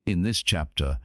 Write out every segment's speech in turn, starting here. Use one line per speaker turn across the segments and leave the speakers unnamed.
In this chapter,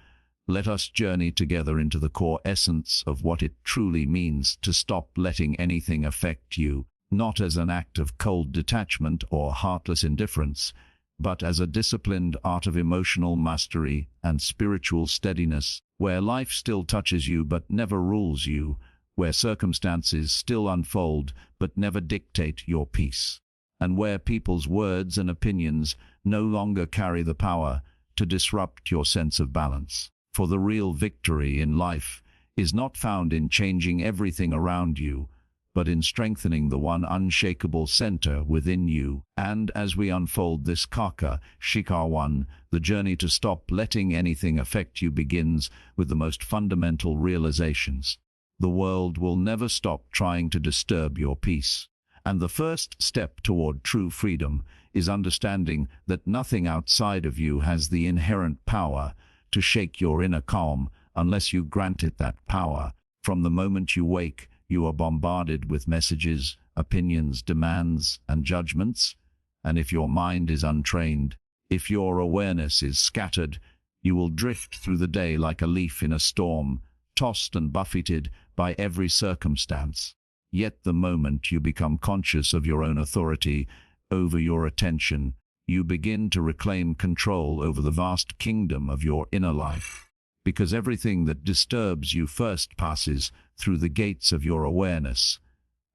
let us journey together into the core essence of what it truly means to stop letting anything affect you, not as an act of cold detachment or heartless indifference, but as a disciplined art of emotional mastery and spiritual steadiness, where life still touches you but never rules you, where circumstances still unfold but never dictate your peace, and where people's words and opinions no longer carry the power to disrupt your sense of balance. For the real victory in life is not found in changing everything around you, but in strengthening the one unshakable center within you. And as we unfold this Kaka Shikar one, the journey to stop letting anything affect you begins with the most fundamental realizations. The world will never stop trying to disturb your peace. And the first step toward true freedom is understanding that nothing outside of you has the inherent power to shake your inner calm unless you grant it that power. From the moment you wake, you are bombarded with messages, opinions, demands, and judgments. And if your mind is untrained, if your awareness is scattered, you will drift through the day like a leaf in a storm, tossed and buffeted by every circumstance. Yet the moment you become conscious of your own authority over your attention, you begin to reclaim control over the vast kingdom of your inner life. Because everything that disturbs you first passes through the gates of your awareness.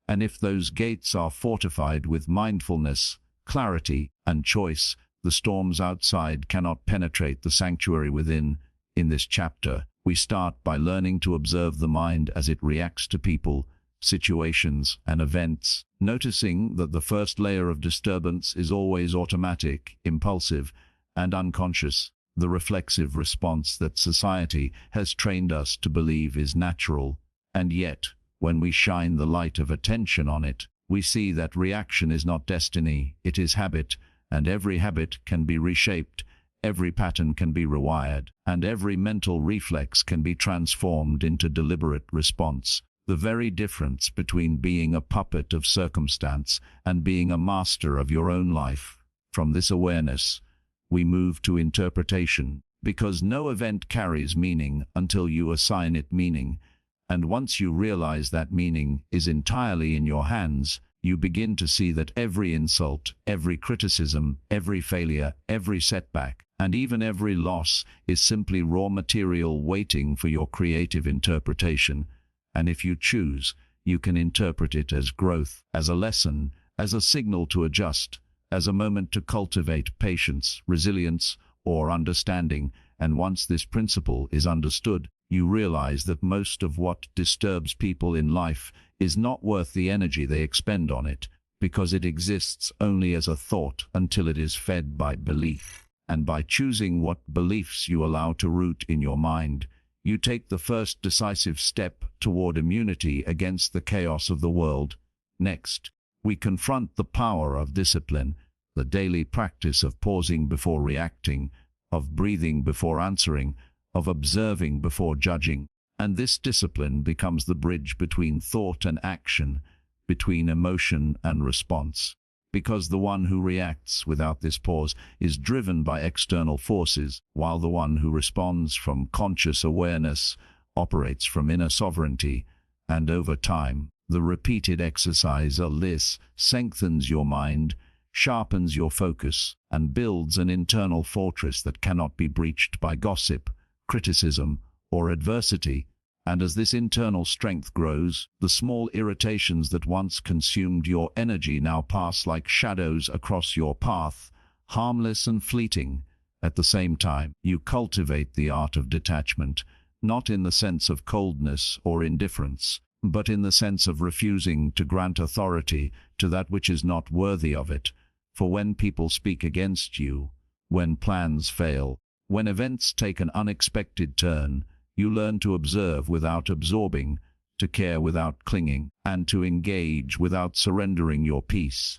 And if those gates are fortified with mindfulness, clarity, and choice, the storms outside cannot penetrate the sanctuary within. In this chapter, we start by learning to observe the mind as it reacts to people, situations, and events, noticing that the first layer of disturbance is always automatic, impulsive, and unconscious, the reflexive response that society has trained us to believe is natural. And yet, when we shine the light of attention on it, we see that reaction is not destiny, it is habit, and every habit can be reshaped, every pattern can be rewired, and every mental reflex can be transformed into deliberate response. The very difference between being a puppet of circumstance and being a master of your own life. From this awareness, we move to interpretation, because no event carries meaning until you assign it meaning. And once you realize that meaning is entirely in your hands, you begin to see that every insult, every criticism, every failure, every setback, and even every loss is simply raw material waiting for your creative interpretation. And if you choose, you can interpret it as growth, as a lesson, as a signal to adjust, as a moment to cultivate patience, resilience, or understanding. And once this principle is understood, you realize that most of what disturbs people in life is not worth the energy they expend on it, because it exists only as a thought until it is fed by belief. And by choosing what beliefs you allow to root in your mind, you take the first decisive step toward immunity against the chaos of the world. Next, we confront the power of discipline, the daily practice of pausing before reacting, of breathing before answering, of observing before judging. And this discipline becomes the bridge between thought and action, between emotion and response. Because the one who reacts without this pause is driven by external forces, while the one who responds from conscious awareness operates from inner sovereignty. And over time, the repeated exercise of this strengthens your mind, sharpens your focus, and builds an internal fortress that cannot be breached by gossip, criticism, or adversity. And as this internal strength grows, the small irritations that once consumed your energy now pass like shadows across your path, harmless and fleeting. At the same time, you cultivate the art of detachment, not in the sense of coldness or indifference, but in the sense of refusing to grant authority to that which is not worthy of it. For when people speak against you, when plans fail, when events take an unexpected turn, you learn to observe without absorbing, to care without clinging, and to engage without surrendering your peace.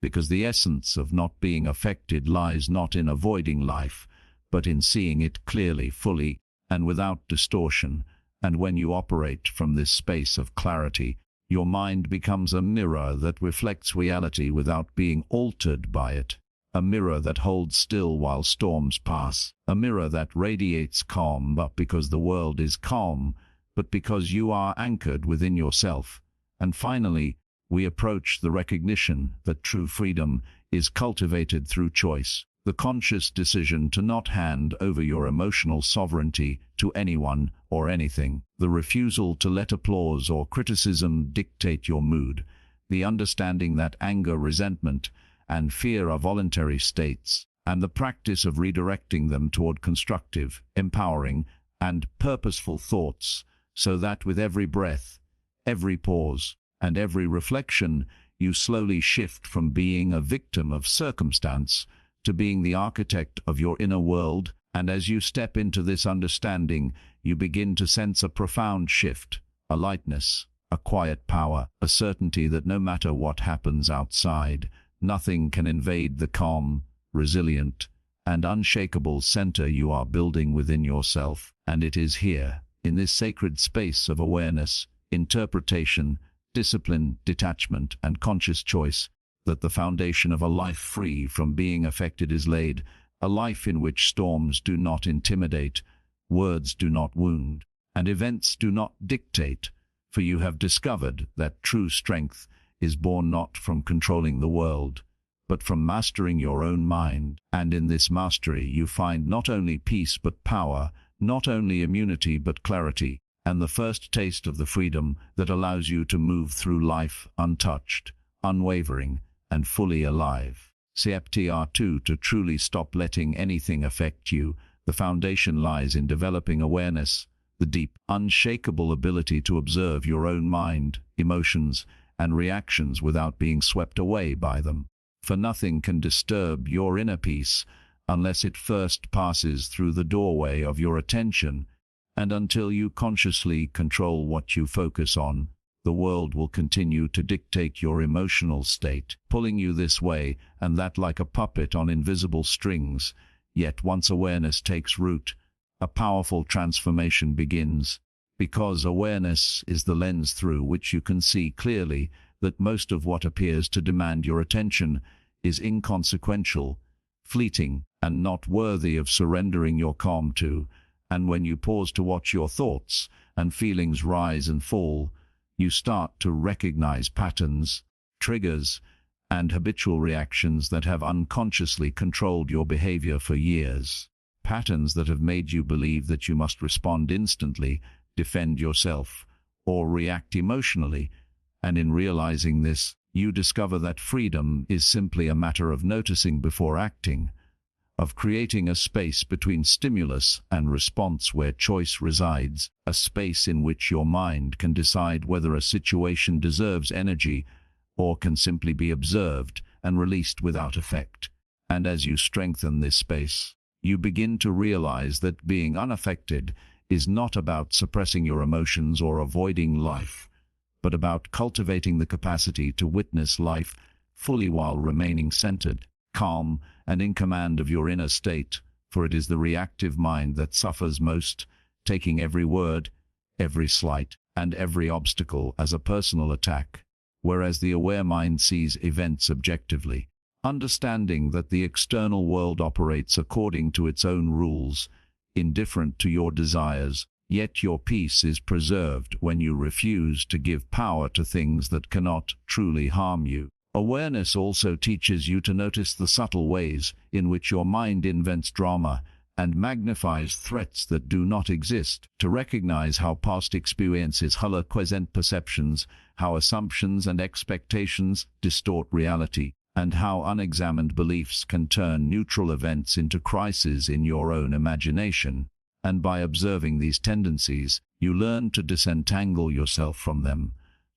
Because the essence of not being affected lies not in avoiding life, but in seeing it clearly, fully, and without distortion. And when you operate from this space of clarity, your mind becomes a mirror that reflects reality without being altered by it. a mirror that holds still while storms pass, a mirror that radiates calm, not because the world is calm, but because you are anchored within yourself. And finally, we approach the recognition that true freedom is cultivated through choice, the conscious decision to not hand over your emotional sovereignty to anyone or anything, the refusal to let applause or criticism dictate your mood, the understanding that anger, resentment, and fear are voluntary states, and the practice of redirecting them toward constructive, empowering, and purposeful thoughts, so that with every breath, every pause, and every reflection, you slowly shift from being a victim of circumstance to being the architect of your inner world. And as you step into this understanding, you begin to sense a profound shift, a lightness, a quiet power, a certainty that no matter what happens outside, nothing can invade the calm, resilient, and unshakable center you are building within yourself. And it is here, in this sacred space of awareness, interpretation, discipline, detachment, and conscious choice, that the foundation of a life free from being affected is laid, a life in which storms do not intimidate, words do not wound, and events do not dictate, for you have discovered that true strength is born not from controlling the world, but from mastering your own mind. And in this mastery you find not only peace but power, not only immunity but clarity, and the first taste of the freedom that allows you to move through life untouched, unwavering, and fully alive. CPTR 2. To truly stop letting anything affect you, the foundation lies in developing awareness, the deep, unshakable ability to observe your own mind, emotions, and reactions without being swept away by them. For nothing can disturb your inner peace unless it first passes through the doorway of your attention, and until you consciously control what you focus on, the world will continue to dictate your emotional state, pulling you this way and that like a puppet on invisible strings. Yet once awareness takes root, a powerful transformation begins, because awareness is the lens through which you can see clearly that most of what appears to demand your attention is inconsequential, fleeting, and not worthy of surrendering your calm to. And when you pause to watch your thoughts and feelings rise and fall, you start to recognize patterns, triggers, and habitual reactions that have unconsciously controlled your behavior for years. Patterns that have made you believe that you must respond instantly, defend yourself, or react emotionally. And in realizing this, you discover that freedom is simply a matter of noticing before acting, of creating a space between stimulus and response where choice resides, a space in which your mind can decide whether a situation deserves energy or can simply be observed and released without effect. And as you strengthen this space, you begin to realize that being unaffected is not about suppressing your emotions or avoiding life, but about cultivating the capacity to witness life fully while remaining centered, calm, and in command of your inner state. For it is the reactive mind that suffers most, taking every word, every slight, and every obstacle as a personal attack, whereas the aware mind sees events objectively, understanding that the external world operates according to its own rules, indifferent to your desires. Yet your peace is preserved when you refuse to give power to things that cannot truly harm you. Awareness also teaches you to notice the subtle ways in which your mind invents drama and magnifies threats that do not exist, to recognize how past experiences color present perceptions, how assumptions and expectations distort reality, and how unexamined beliefs can turn neutral events into crises in your own imagination. And by observing these tendencies, you learn to disentangle yourself from them,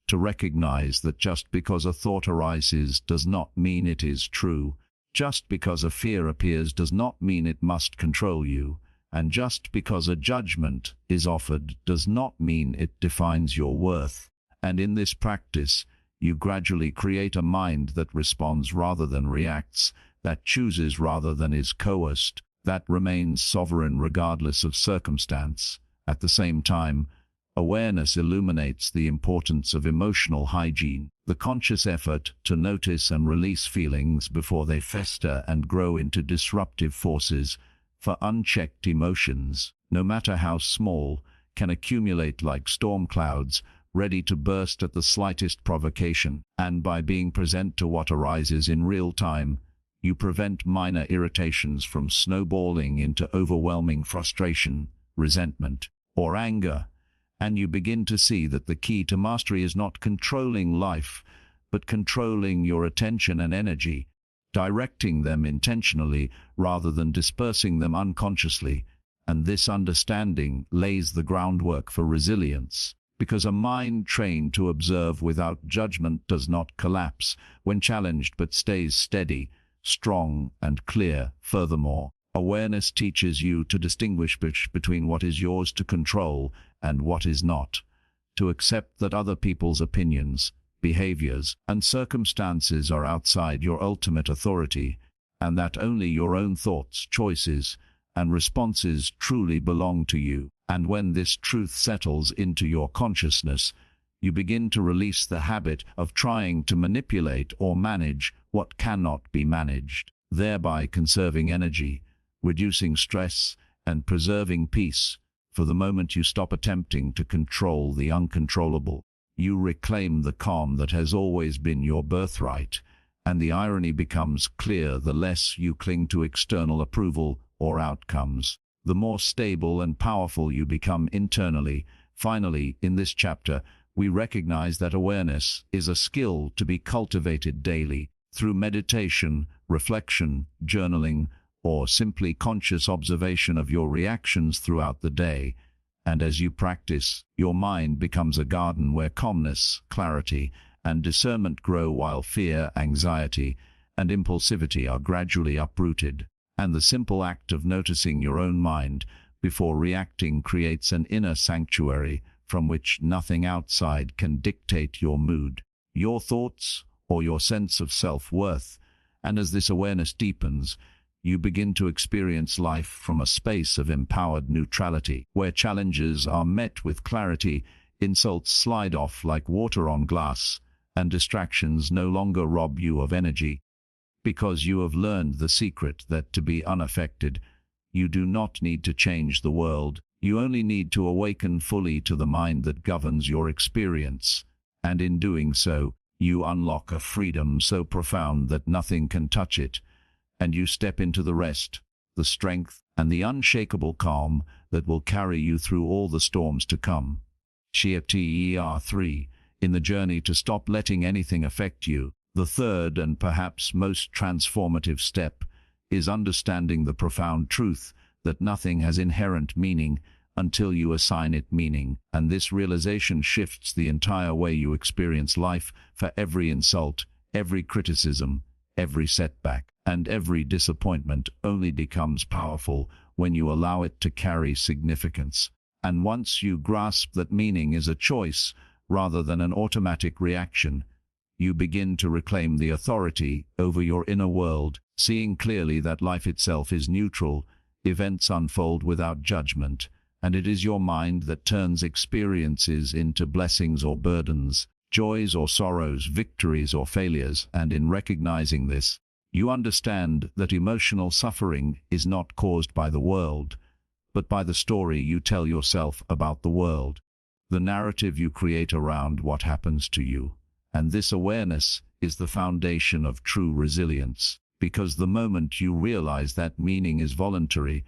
to recognize that just because a thought arises does not mean it is true, just because a fear appears does not mean it must control you, and just because a judgment is offered does not mean it defines your worth. And in this practice, you gradually create a mind that responds rather than reacts, that chooses rather than is coerced, that remains sovereign regardless of circumstance. At the same time, Awareness illuminates the importance of emotional hygiene, the conscious effort to notice and release feelings before they fester and grow into disruptive forces. For unchecked emotions, no matter how small, can accumulate like storm clouds, ready to burst at the slightest provocation. And by being present to what arises in real time, you prevent minor irritations from snowballing into overwhelming frustration, resentment, or anger. And you begin to see that the key to mastery is not controlling life, but controlling your attention and energy, directing them intentionally rather than dispersing them unconsciously. And this understanding lays the groundwork for resilience, because a mind trained to observe without judgment does not collapse when challenged but stays steady, strong, and clear. Furthermore, awareness teaches you to distinguish between what is yours to control and what is not, to accept that other people's opinions, behaviors, and circumstances are outside your ultimate authority, and that only your own thoughts, choices, and responses truly belong to you. And when this truth settles into your consciousness, you begin to release the habit of trying to manipulate or manage what cannot be managed, thereby conserving energy, reducing stress, and preserving peace. For the moment you stop attempting to control the uncontrollable, you reclaim the calm that has always been your birthright, and the irony becomes clear: the less you cling to external approval or outcomes, the more stable and powerful you become internally. Finally, in this chapter, we recognize that awareness is a skill to be cultivated daily through meditation, reflection, journaling, or simply conscious observation of your reactions throughout the day. And as you practice, your mind becomes a garden where calmness, clarity, and discernment grow, while fear, anxiety, and impulsivity are gradually uprooted. And the simple act of noticing your own mind before reacting creates an inner sanctuary from which nothing outside can dictate your mood, your thoughts, or your sense of self-worth. And as this awareness deepens, you begin to experience life from a space of empowered neutrality, where challenges are met with clarity, insults slide off like water on glass, and distractions no longer rob you of energy. Because you have learned the secret that to be unaffected, you do not need to change the world. You only need to awaken fully to the mind that governs your experience. And in doing so, you unlock a freedom so profound that nothing can touch it. And you step into the rest, the strength, and the unshakable calm that will carry you through all the storms to come. Chapter 3. In the journey to stop letting anything affect you, the third and perhaps most transformative step is understanding the profound truth that nothing has inherent meaning until you assign it meaning. And this realization shifts the entire way you experience life. For every insult, every criticism, every setback, and every disappointment only becomes powerful when you allow it to carry significance. And once you grasp that meaning is a choice rather than an automatic reaction, you begin to reclaim the authority over your inner world, seeing clearly that life itself is neutral, events unfold without judgment, and it is your mind that turns experiences into blessings or burdens, joys or sorrows, victories or failures. And in recognizing this, you understand that emotional suffering is not caused by the world, but by the story you tell yourself about the world, the narrative you create around what happens to you. And this awareness is the foundation of true resilience, because the moment you realize that meaning is voluntary,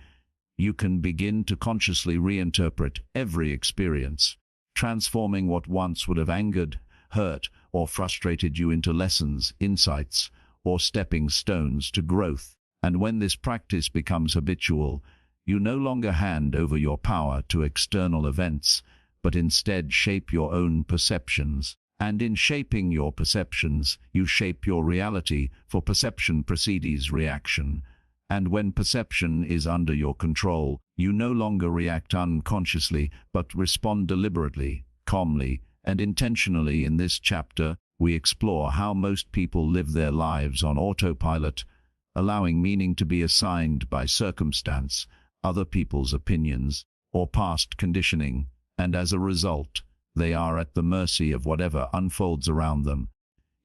you can begin to consciously reinterpret every experience, transforming what once would have angered, hurt, or frustrated you into lessons, insights, or stepping stones to growth. And when this practice becomes habitual, you no longer hand over your power to external events, but instead shape your own perceptions. And in shaping your perceptions, you shape your reality, for perception precedes reaction. And when perception is under your control, you no longer react unconsciously, but respond deliberately, calmly, and intentionally. In this chapter, we explore how most people live their lives on autopilot, allowing meaning to be assigned by circumstance, other people's opinions, or past conditioning. and as a result, they are at the mercy of whatever unfolds around them.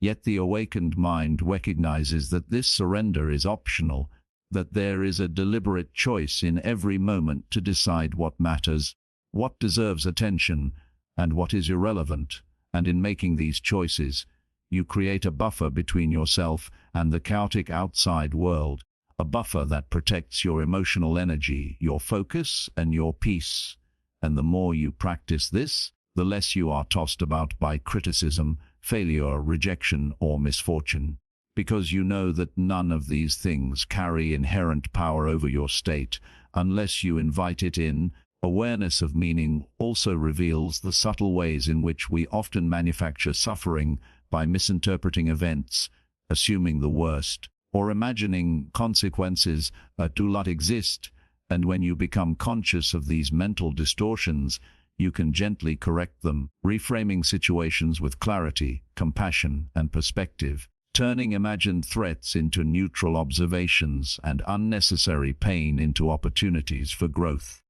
Yet the awakened mind recognizes that this surrender is optional, that there is a deliberate choice in every moment to decide what matters, what deserves attention, and what is irrelevant, and in making these choices, you create a buffer between yourself and the chaotic outside world, a buffer that protects your emotional energy, your focus, and your peace. And the more you practice this, the less you are tossed about by criticism, failure, rejection, or misfortune, because you know that none of these things carry inherent power over your state unless you invite it in. Awareness of meaning also reveals the subtle ways in which we often manufacture suffering by misinterpreting events, assuming the worst, or imagining consequences that do not exist. And when you become conscious of these mental distortions, you can gently correct them, reframing situations with clarity, compassion, and perspective, turning imagined threats into neutral observations and unnecessary pain into opportunities for growth.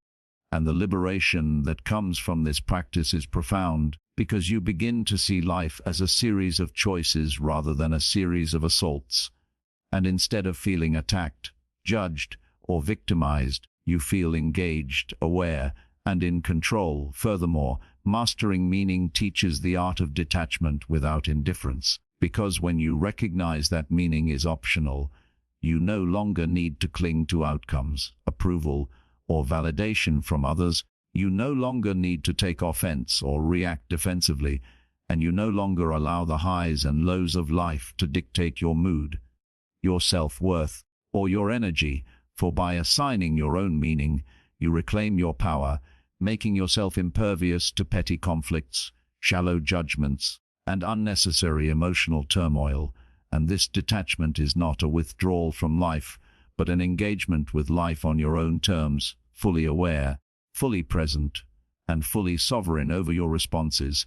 And the liberation that comes from this practice is profound, because you begin to see life as a series of choices rather than a series of assaults. And instead of feeling attacked, judged, or victimized, you feel engaged, aware, and in control. Furthermore, mastering meaning teaches the art of detachment without indifference, because when you recognize that meaning is optional, you no longer need to cling to outcomes, approval, or validation from others. You no longer need to take offense or react defensively, and you no longer allow the highs and lows of life to dictate your mood, your self-worth, or your energy, for by assigning your own meaning, you reclaim your power, making yourself impervious to petty conflicts, shallow judgments, and unnecessary emotional turmoil. And this detachment is not a withdrawal from life, but an engagement with life on your own terms, fully aware, fully present, and fully sovereign over your responses.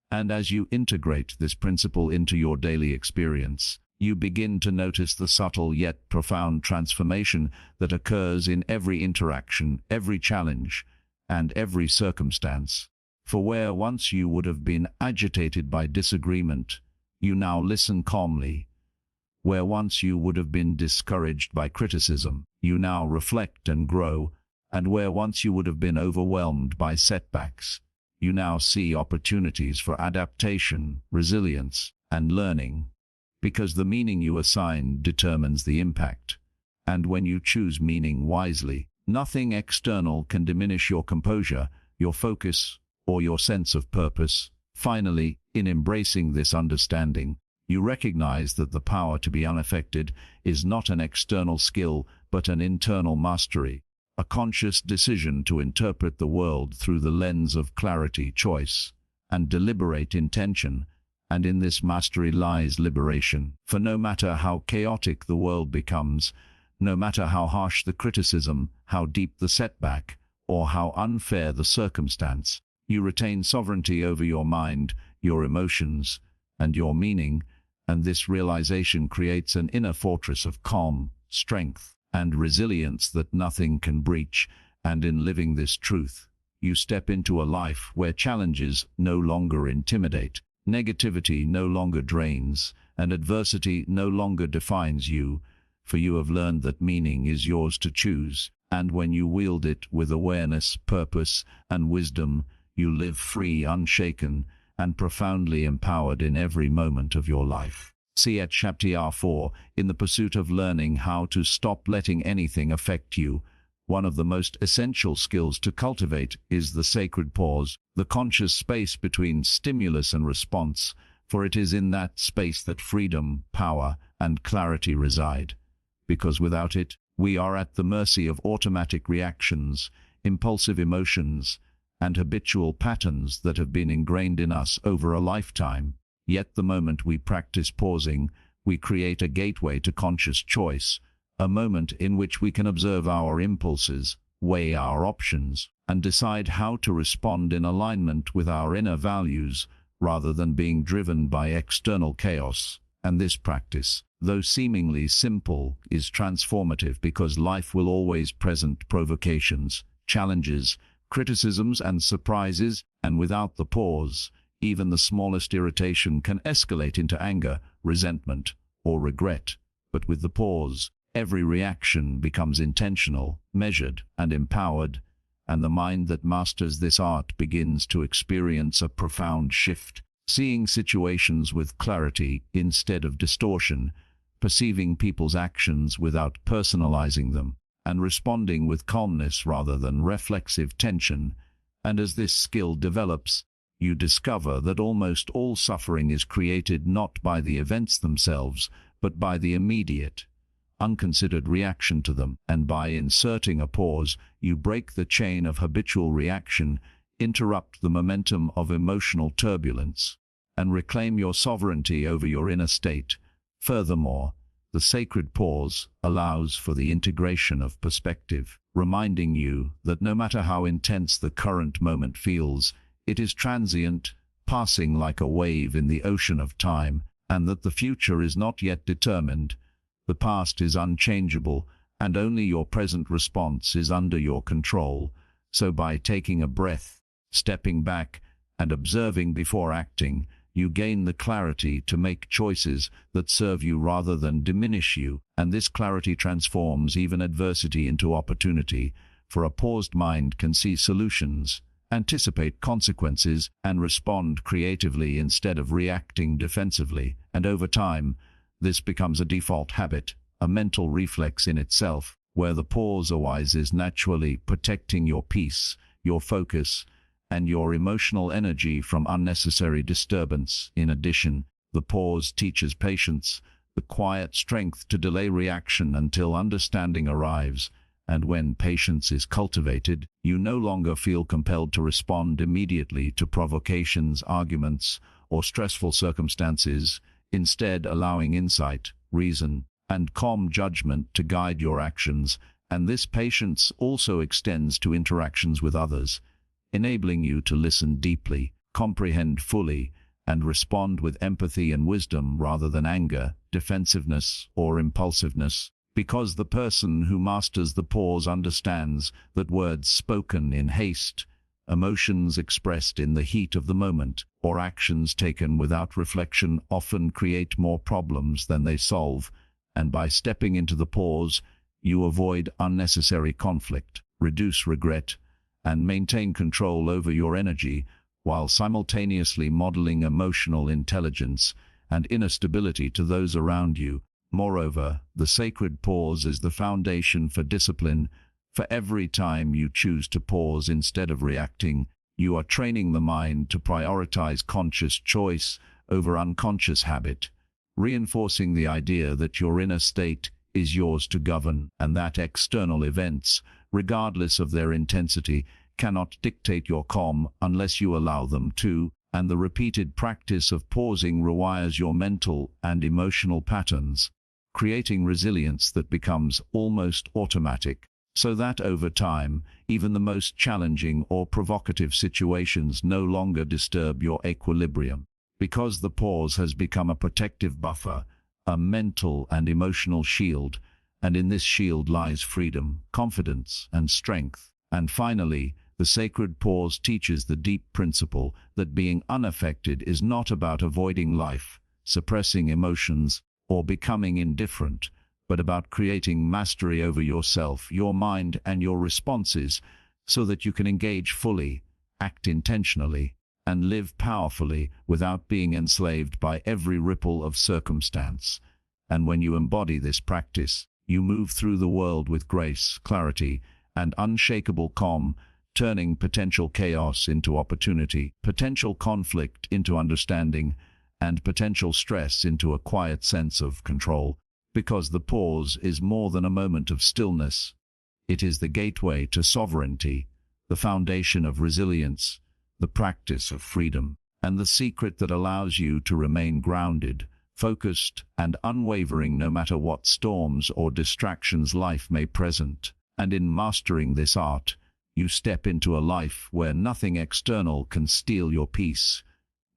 And as you integrate this principle into your daily experience, you begin to notice the subtle yet profound transformation that occurs in every interaction, every challenge, and every circumstance. For where once you would have been agitated by disagreement, you now listen calmly. Where once you would have been discouraged by criticism, you now reflect and grow. And where once you would have been overwhelmed by setbacks, you now see opportunities for adaptation, resilience, and learning. Because the meaning you assign determines the impact. And when you choose meaning wisely, nothing external can diminish your composure, your focus, or your sense of purpose. Finally, in embracing this understanding, you recognize that the power to be unaffected is not an external skill, but an internal mastery, a conscious decision to interpret the world through the lens of clarity, choice, and deliberate intention. And in this mastery lies liberation. For no matter how chaotic the world becomes, no matter how harsh the criticism, how deep the setback, or how unfair the circumstance, you retain sovereignty over your mind, your emotions, and your meaning, and this realization creates an inner fortress of calm, strength, and resilience that nothing can breach. And in living this truth, you step into a life where challenges no longer intimidate, negativity no longer drains, and adversity no longer defines you, for you have learned that meaning is yours to choose, and when you wield it with awareness, purpose, and wisdom, you live free, unshaken, and profoundly empowered in every moment of your life. See at Chapter 4, in the pursuit of learning how to stop letting anything affect you, one of the most essential skills to cultivate is the sacred pause, the conscious space between stimulus and response, for it is in that space that freedom, power, and clarity reside. Because without it, we are at the mercy of automatic reactions, impulsive emotions, and habitual patterns that have been ingrained in us over a lifetime. Yet the moment we practice pausing, we create a gateway to conscious choice, a moment in which we can observe our impulses, weigh our options, and decide how to respond in alignment with our inner values, rather than being driven by external chaos. And this practice, though seemingly simple, is transformative because life will always present provocations, challenges, criticisms, and surprises, And without the pause, even the smallest irritation can escalate into anger, resentment, or regret. But with the pause, every reaction becomes intentional, measured, and empowered, and the mind that masters this art begins to experience a profound shift, seeing situations with clarity instead of distortion, perceiving people's actions without personalizing them, and responding with calmness rather than reflexive tension. And as this skill develops, you discover that almost all suffering is created not by the events themselves, but by the immediate, unconsidered reaction to them. And by inserting a pause, you break the chain of habitual reaction, interrupt the momentum of emotional turbulence, and reclaim your sovereignty over your inner state. Furthermore, the sacred pause allows for the integration of perspective, reminding you that no matter how intense the current moment feels, it is transient, passing like a wave in the ocean of time, and that the future is not yet determined. The past is unchangeable, and only your present response is under your control. So by taking a breath, stepping back, and observing before acting, you gain the clarity to make choices that serve you rather than diminish you, and this clarity transforms even adversity into opportunity, for a paused mind can see solutions, anticipate consequences, and respond creatively instead of reacting defensively. And over time, this becomes a default habit, a mental reflex in itself, where the pause always is naturally protecting your peace, your focus, and your emotional energy from unnecessary disturbance. In addition, the pause teaches patience, the quiet strength to delay reaction until understanding arrives, and when patience is cultivated, you no longer feel compelled to respond immediately to provocations, arguments, or stressful circumstances, instead allowing insight, reason, and calm judgment to guide your actions. And this patience also extends to interactions with others, enabling you to listen deeply, comprehend fully, and respond with empathy and wisdom rather than anger, defensiveness, or impulsiveness. Because the person who masters the pause understands that words spoken in haste, emotions expressed in the heat of the moment, or actions taken without reflection often create more problems than they solve. And by stepping into the pause, you avoid unnecessary conflict, reduce regret, and maintain control over your energy, while simultaneously modeling emotional intelligence and inner stability to those around you. Moreover, the sacred pause is the foundation for discipline. For every time you choose to pause instead of reacting, you are training the mind to prioritize conscious choice over unconscious habit, reinforcing the idea that your inner state is yours to govern, and that external events, regardless of their intensity, cannot dictate your calm unless you allow them to. And the repeated practice of pausing rewires your mental and emotional patterns, creating resilience that becomes almost automatic, so that over time, even the most challenging or provocative situations no longer disturb your equilibrium. Because the pause has become a protective buffer, a mental and emotional shield, and in this shield lies freedom, confidence, and strength. And finally, the sacred pause teaches the deep principle that being unaffected is not about avoiding life, suppressing emotions, or becoming indifferent, but about creating mastery over yourself, your mind, and your responses, so that you can engage fully, act intentionally, and live powerfully without being enslaved by every ripple of circumstance. And when you embody this practice, you move through the world with grace, clarity, and unshakable calm, turning potential chaos into opportunity, potential conflict into understanding, and potential stress into a quiet sense of control. Because the pause is more than a moment of stillness. It is the gateway to sovereignty, the foundation of resilience, the practice of freedom, and the secret that allows you to remain grounded, focused, and unwavering no matter what storms or distractions life may present. And in mastering this art, you step into a life where nothing external can steal your peace,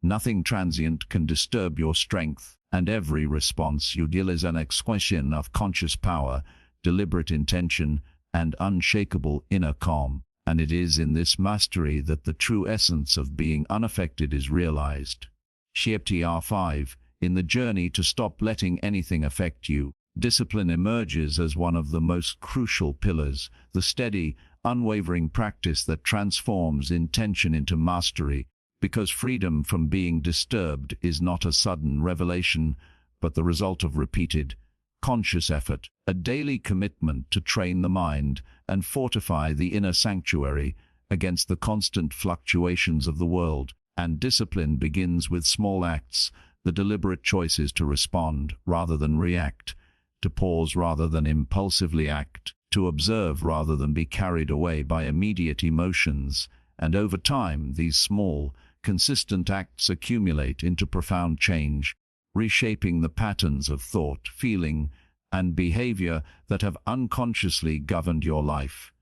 nothing transient can disturb your strength, and every response you deal is an expression of conscious power, deliberate intention, and unshakable inner calm. And it is in this mastery that the true essence of being unaffected is realized. Chapter 5. In the journey to stop letting anything affect you, discipline emerges as one of the most crucial pillars, the steady, unwavering practice that transforms intention into mastery, because freedom from being disturbed is not a sudden revelation, but the result of repeated, conscious effort, a daily commitment to train the mind and fortify the inner sanctuary against the constant fluctuations of the world. And discipline begins with small acts, the deliberate choices to respond rather than react, to pause rather than impulsively act, to observe rather than be carried away by immediate emotions. And over time, these small, consistent acts accumulate into profound change, reshaping the patterns of thought, feeling, and behavior that have unconsciously governed your life.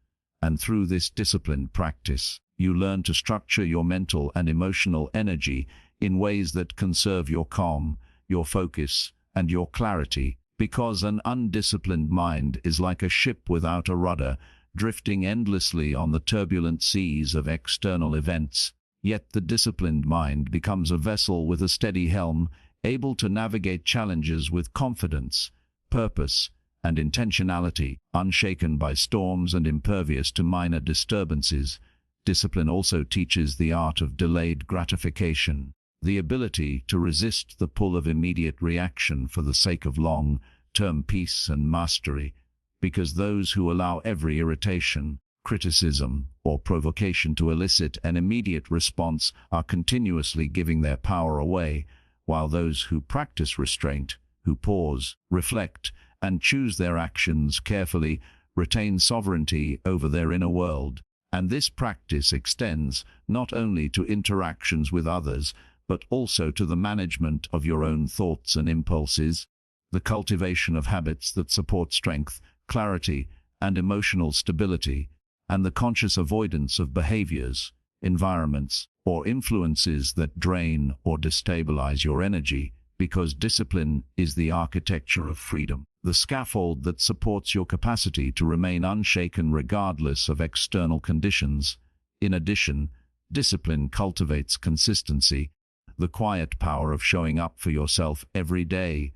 And through this disciplined practice, you learn to structure your mental and emotional energy in ways that conserve your calm, your focus, and your clarity, because an undisciplined mind is like a ship without a rudder, drifting endlessly on the turbulent seas of external events. Yet the disciplined mind becomes a vessel with a steady helm, able to navigate challenges with confidence, purpose, and intentionality, unshaken by storms and impervious to minor disturbances. Discipline also teaches the art of delayed gratification, the ability to resist the pull of immediate reaction for the sake of long-term peace and mastery, because those who allow every irritation, criticism, or provocation to elicit an immediate response are continuously giving their power away, while those who practice restraint, who pause, reflect, and choose their actions carefully, retain sovereignty over their inner world. And this practice extends not only to interactions with others, but also to the management of your own thoughts and impulses, the cultivation of habits that support strength, clarity, and emotional stability, and the conscious avoidance of behaviors, environments, or influences that drain or destabilize your energy, because discipline is the architecture of freedom, the scaffold that supports your capacity to remain unshaken regardless of external conditions. In addition, discipline cultivates consistency, the quiet power of showing up for yourself every day,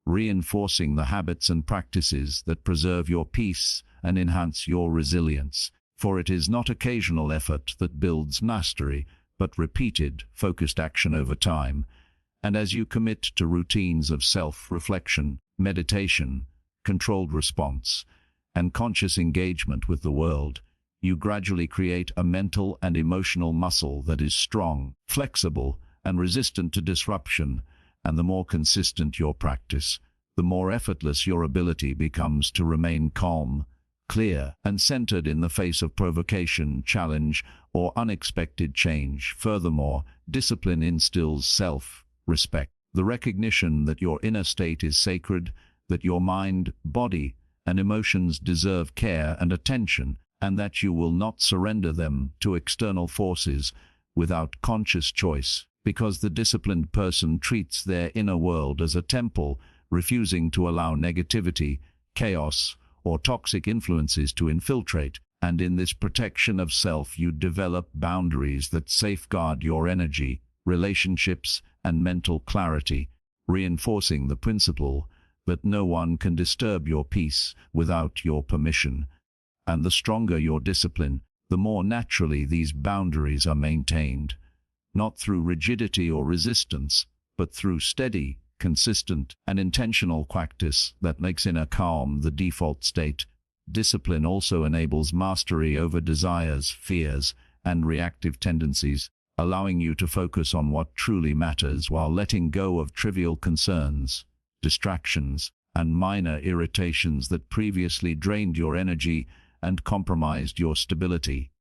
reinforcing the habits and practices that preserve your peace and enhance your resilience. For it is not occasional effort that builds mastery, but repeated, focused action over time. And as you commit to routines of self-reflection, meditation, controlled response, and conscious engagement with the world, you gradually create a mental and emotional muscle that is strong, flexible, and resistant to disruption. And the more consistent your practice, the more effortless your ability becomes to remain calm, clear, and centered in the face of provocation, challenge, or unexpected change. Furthermore, discipline instills self-respect, the recognition that your inner state is sacred, that your mind, body, and emotions deserve care and attention, and that you will not surrender them to external forces without conscious choice, because the disciplined person treats their inner world as a temple, refusing to allow negativity, chaos, or toxic influences to infiltrate. And in this protection of self, you develop boundaries that safeguard your energy, relationships, and mental clarity, reinforcing the principle that no one can disturb your peace without your permission. And the stronger your discipline, the more naturally these boundaries are maintained, not through rigidity or resistance, but through steady, consistent, and intentional practice that makes inner calm the default state. Discipline also enables mastery over desires, fears, and reactive tendencies, allowing you to focus on what truly matters while letting go of trivial concerns, distractions, and minor irritations that previously drained your energy and compromised your stability.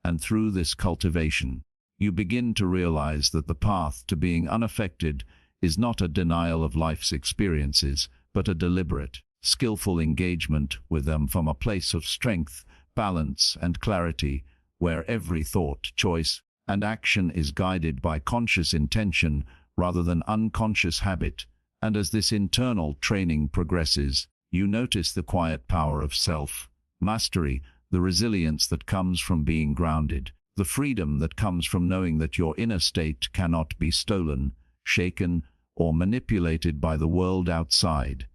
And through this cultivation, you begin to realize that the path to being unaffected is not a denial of life's experiences, but a deliberate, skillful engagement with them from a place of strength, balance, and clarity, where every thought, choice, and action is guided by conscious intention rather than unconscious habit. And as this internal training progresses, you notice the quiet power of self-mastery, the resilience that comes from being grounded, the freedom that comes from knowing that your inner state cannot be stolen, shaken, or manipulated by the world outside,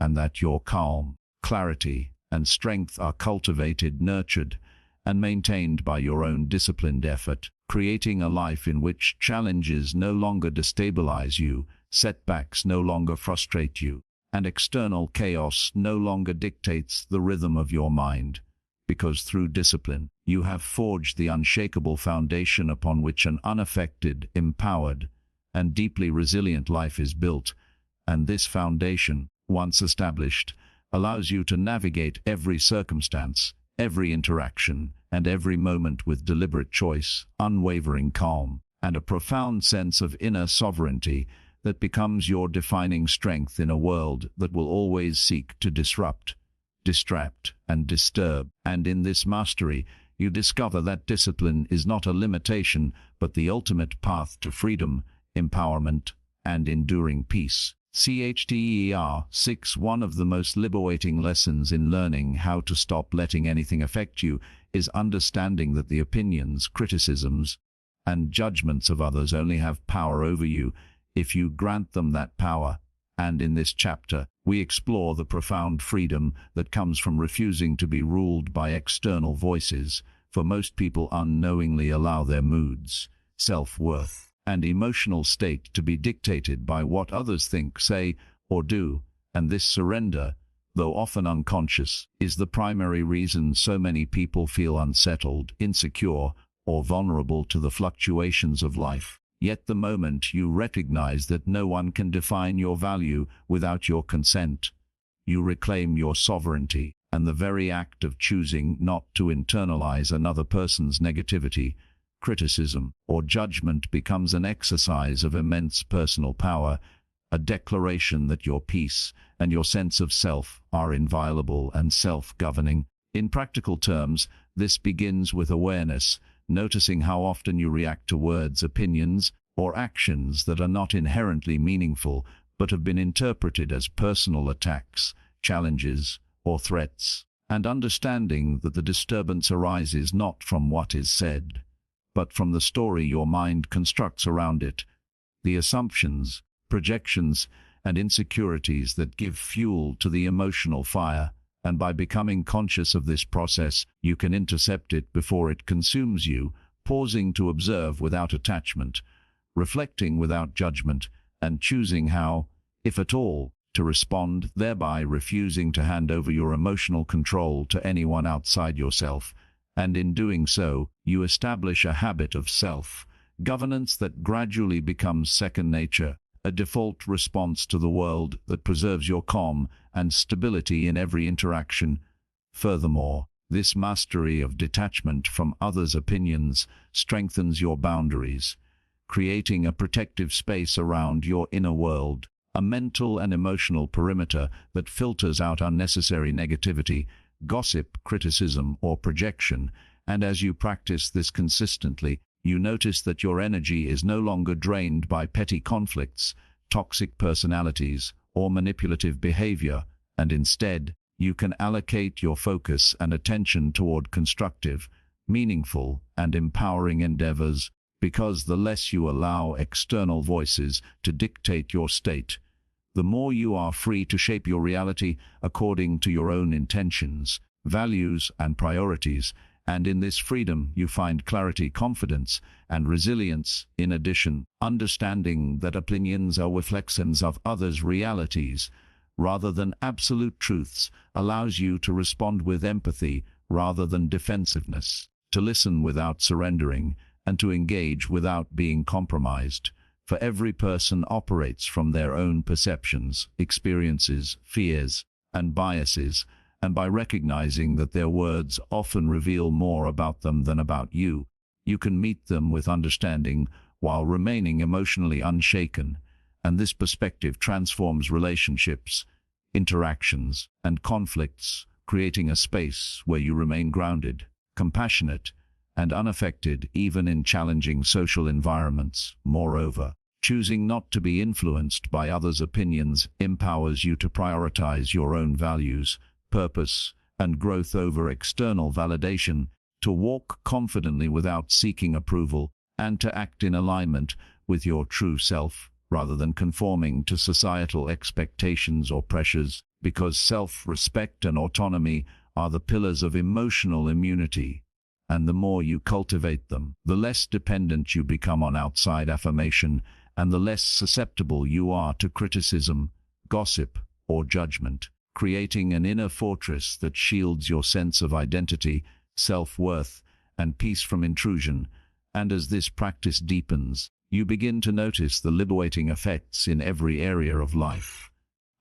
and that your calm, clarity, and strength are cultivated, nurtured, and maintained by your own disciplined effort, creating a life in which challenges no longer destabilize you, setbacks no longer frustrate you, and external chaos no longer dictates the rhythm of your mind. Because through discipline, you have forged the unshakable foundation upon which an unaffected, empowered, and deeply resilient life is built, and this foundation, once established, allows you to navigate every circumstance, every interaction, and every moment with deliberate choice, unwavering calm, and a profound sense of inner sovereignty that becomes your defining strength in a world that will always seek to disrupt, distract, and disturb. And in this mastery, you discover that discipline is not a limitation, but the ultimate path to freedom, empowerment, and enduring peace. CHTER 6. One of the most liberating lessons in learning how to stop letting anything affect you is understanding that the opinions, criticisms, and judgments of others only have power over you if you grant them that power. And in this chapter, we explore the profound freedom that comes from refusing to be ruled by external voices, for most people unknowingly allow their moods, self-worth, and emotional state to be dictated by what others think, say, or do, and this surrender, though often unconscious, is the primary reason so many people feel unsettled, insecure, or vulnerable to the fluctuations of life. Yet the moment you recognize that no one can define your value without your consent, you reclaim your sovereignty, and the very act of choosing not to internalize another person's negativity, criticism, or judgment becomes an exercise of immense personal power, a declaration that your peace and your sense of self are inviolable and self-governing. In practical terms, this begins with awareness, noticing how often you react to words, opinions, or actions that are not inherently meaningful but have been interpreted as personal attacks, challenges, or threats, and understanding that the disturbance arises not from what is said, but from the story your mind constructs around it, the assumptions, projections, and insecurities that give fuel to the emotional fire. And by becoming conscious of this process, you can intercept it before it consumes you, pausing to observe without attachment, reflecting without judgment, and choosing how, if at all, to respond, thereby refusing to hand over your emotional control to anyone outside yourself. And in doing so, you establish a habit of self-governance that gradually becomes second nature, a default response to the world that preserves your calm and stability in every interaction. Furthermore, this mastery of detachment from others' opinions strengthens your boundaries, creating a protective space around your inner world, a mental and emotional perimeter that filters out unnecessary negativity, gossip, criticism, or projection. And as you practice this consistently, you notice that your energy is no longer drained by petty conflicts, toxic personalities, or manipulative behavior, and instead, you can allocate your focus and attention toward constructive, meaningful, and empowering endeavors, because the less you allow external voices to dictate your state, the more you are free to shape your reality according to your own intentions, values, and priorities. And in this freedom, you find clarity, confidence, and resilience. In addition, understanding that opinions are reflections of others' realities, rather than absolute truths, allows you to respond with empathy rather than defensiveness, to listen without surrendering, and to engage without being compromised. For every person operates from their own perceptions, experiences, fears, and biases, and by recognizing that their words often reveal more about them than about you, you can meet them with understanding while remaining emotionally unshaken. And this perspective transforms relationships, interactions, and conflicts, creating a space where you remain grounded, compassionate, and unaffected even in challenging social environments. Moreover, choosing not to be influenced by others' opinions empowers you to prioritize your own values, purpose, and growth over external validation, to walk confidently without seeking approval, and to act in alignment with your true self, rather than conforming to societal expectations or pressures, because self-respect and autonomy are the pillars of emotional immunity, and the more you cultivate them, the less dependent you become on outside affirmation, and the less susceptible you are to criticism, gossip, or judgment, creating an inner fortress that shields your sense of identity, self-worth, and peace from intrusion. And as this practice deepens, you begin to notice the liberating effects in every area of life.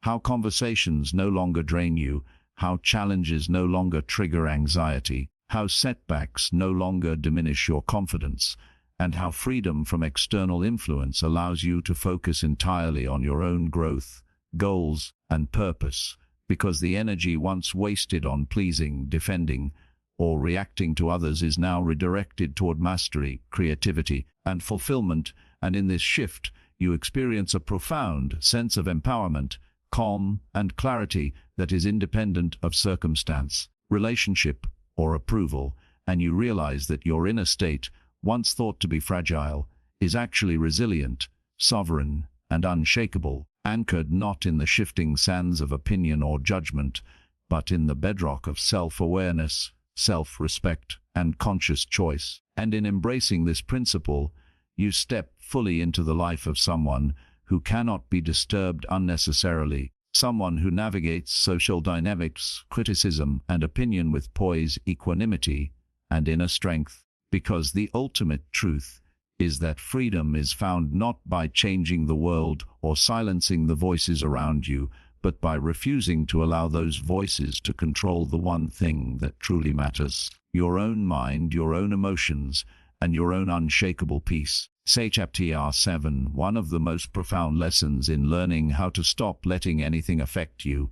How conversations no longer drain you, how challenges no longer trigger anxiety, how setbacks no longer diminish your confidence, and how freedom from external influence allows you to focus entirely on your own growth, goals, and purpose, because the energy once wasted on pleasing, defending, or reacting to others is now redirected toward mastery, creativity, and fulfillment, and in this shift, you experience a profound sense of empowerment, calm, and clarity that is independent of circumstance, relationship, or approval, and you realize that your inner state, once thought to be fragile, is actually resilient, sovereign, and unshakable, anchored not in the shifting sands of opinion or judgment, but in the bedrock of self-awareness, self-respect, and conscious choice. And in embracing this principle, you step fully into the life of someone who cannot be disturbed unnecessarily, someone who navigates social dynamics, criticism, and opinion with poise, equanimity, and inner strength, because the ultimate truth is that freedom is found not by changing the world or silencing the voices around you, but by refusing to allow those voices to control the one thing that truly matters: your own mind, your own emotions, and your own unshakable peace. Say Chapter 7. One of the most profound lessons in learning how to stop letting anything affect you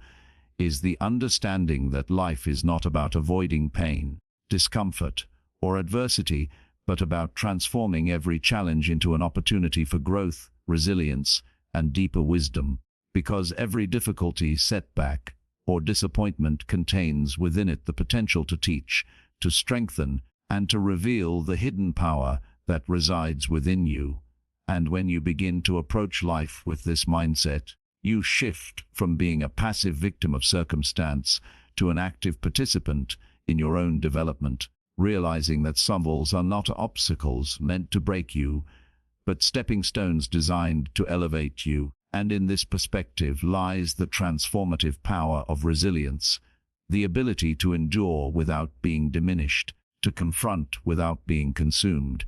is the understanding that life is not about avoiding pain, discomfort, or adversity, but about transforming every challenge into an opportunity for growth, resilience, and deeper wisdom, because every difficulty, setback, or disappointment contains within it the potential to teach, to strengthen, and to reveal the hidden power that resides within you. And when you begin to approach life with this mindset, you shift from being a passive victim of circumstance to an active participant in your own development, realizing that stumbles are not obstacles meant to break you, but stepping stones designed to elevate you. And in this perspective lies the transformative power of resilience, the ability to endure without being diminished, to confront without being consumed,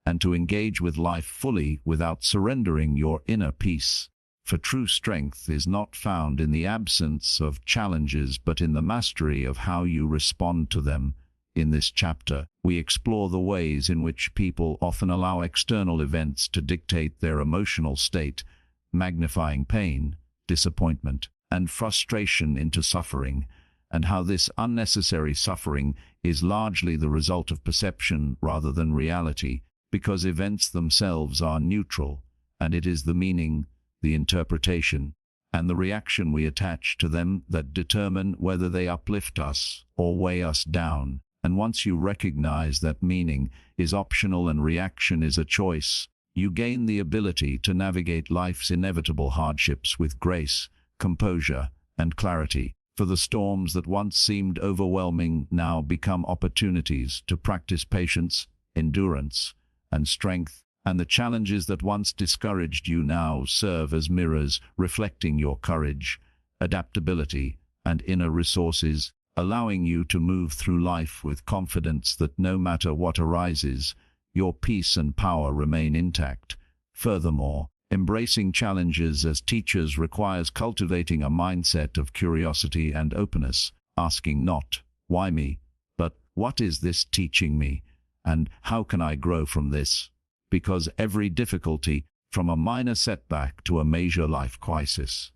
and to engage with life fully without surrendering your inner peace. For true strength is not found in the absence of challenges, but in the mastery of how you respond to them. In this chapter, we explore the ways in which people often allow external events to dictate their emotional state, magnifying pain, disappointment, and frustration into suffering, and how this unnecessary suffering is largely the result of perception rather than reality, because events themselves are neutral, and it is the meaning, the interpretation, and the reaction we attach to them that determine whether they uplift us or weigh us down. And once you recognize that meaning is optional and reaction is a choice, you gain the ability to navigate life's inevitable hardships with grace, composure, and clarity. For the storms that once seemed overwhelming now become opportunities to practice patience, endurance, and strength, and the challenges that once discouraged you now serve as mirrors reflecting your courage, adaptability, and inner resources, allowing you to move through life with confidence that no matter what arises, your peace and power remain intact. Furthermore, embracing challenges as teachers requires cultivating a mindset of curiosity and openness, asking not, "Why me?" but "What is this teaching me? And how can I grow from this?" Because every difficulty, from a minor setback to a major life crisis,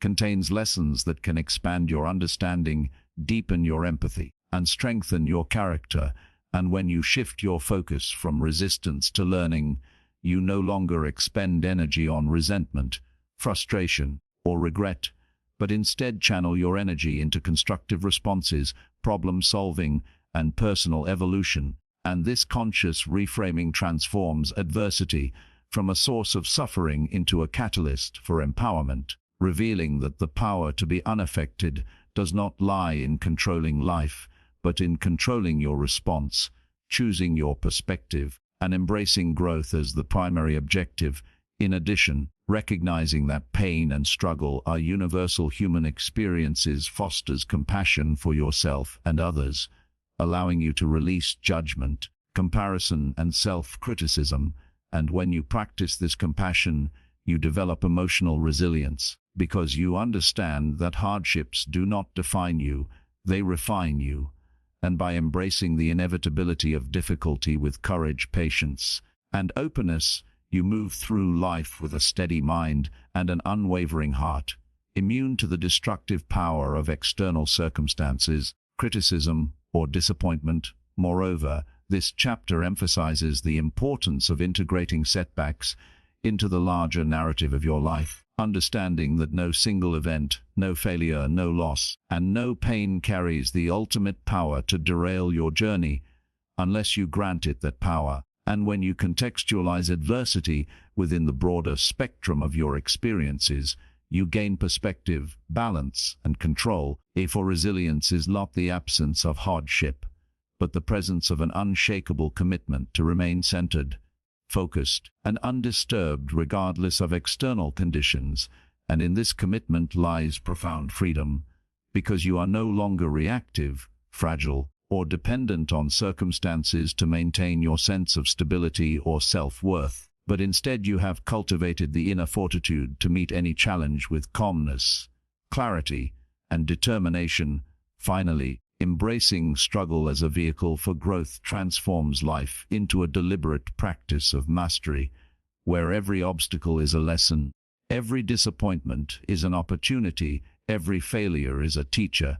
contains lessons that can expand your understanding, deepen your empathy, and strengthen your character. And when you shift your focus from resistance to learning, you no longer expend energy on resentment, frustration, or regret, but instead channel your energy into constructive responses, problem solving, and personal evolution. And this conscious reframing transforms adversity from a source of suffering into a catalyst for empowerment, revealing that the power to be unaffected does not lie in controlling life, but in controlling your response, choosing your perspective, and embracing growth as the primary objective. In addition, recognizing that pain and struggle are universal human experiences fosters compassion for yourself and others, allowing you to release judgment, comparison, and self-criticism. And when you practice this compassion, you develop emotional resilience, because you understand that hardships do not define you, they refine you. And by embracing the inevitability of difficulty with courage, patience, and openness, you move through life with a steady mind and an unwavering heart, immune to the destructive power of external circumstances, criticism, or disappointment. Moreover, this chapter emphasizes the importance of integrating setbacks into the larger narrative of your life, understanding that no single event, no failure, no loss, and no pain carries the ultimate power to derail your journey, unless you grant it that power. And when you contextualize adversity within the broader spectrum of your experiences, you gain perspective, balance, and control. For resilience is not the absence of hardship, but the presence of an unshakable commitment to remain centered, focused, and undisturbed regardless of external conditions. And in this commitment lies profound freedom, because you are no longer reactive, fragile, or dependent on circumstances to maintain your sense of stability or self-worth, but instead you have cultivated the inner fortitude to meet any challenge with calmness, clarity, and determination. Finally, embracing struggle as a vehicle for growth transforms life into a deliberate practice of mastery, where every obstacle is a lesson, every disappointment is an opportunity, every failure is a teacher,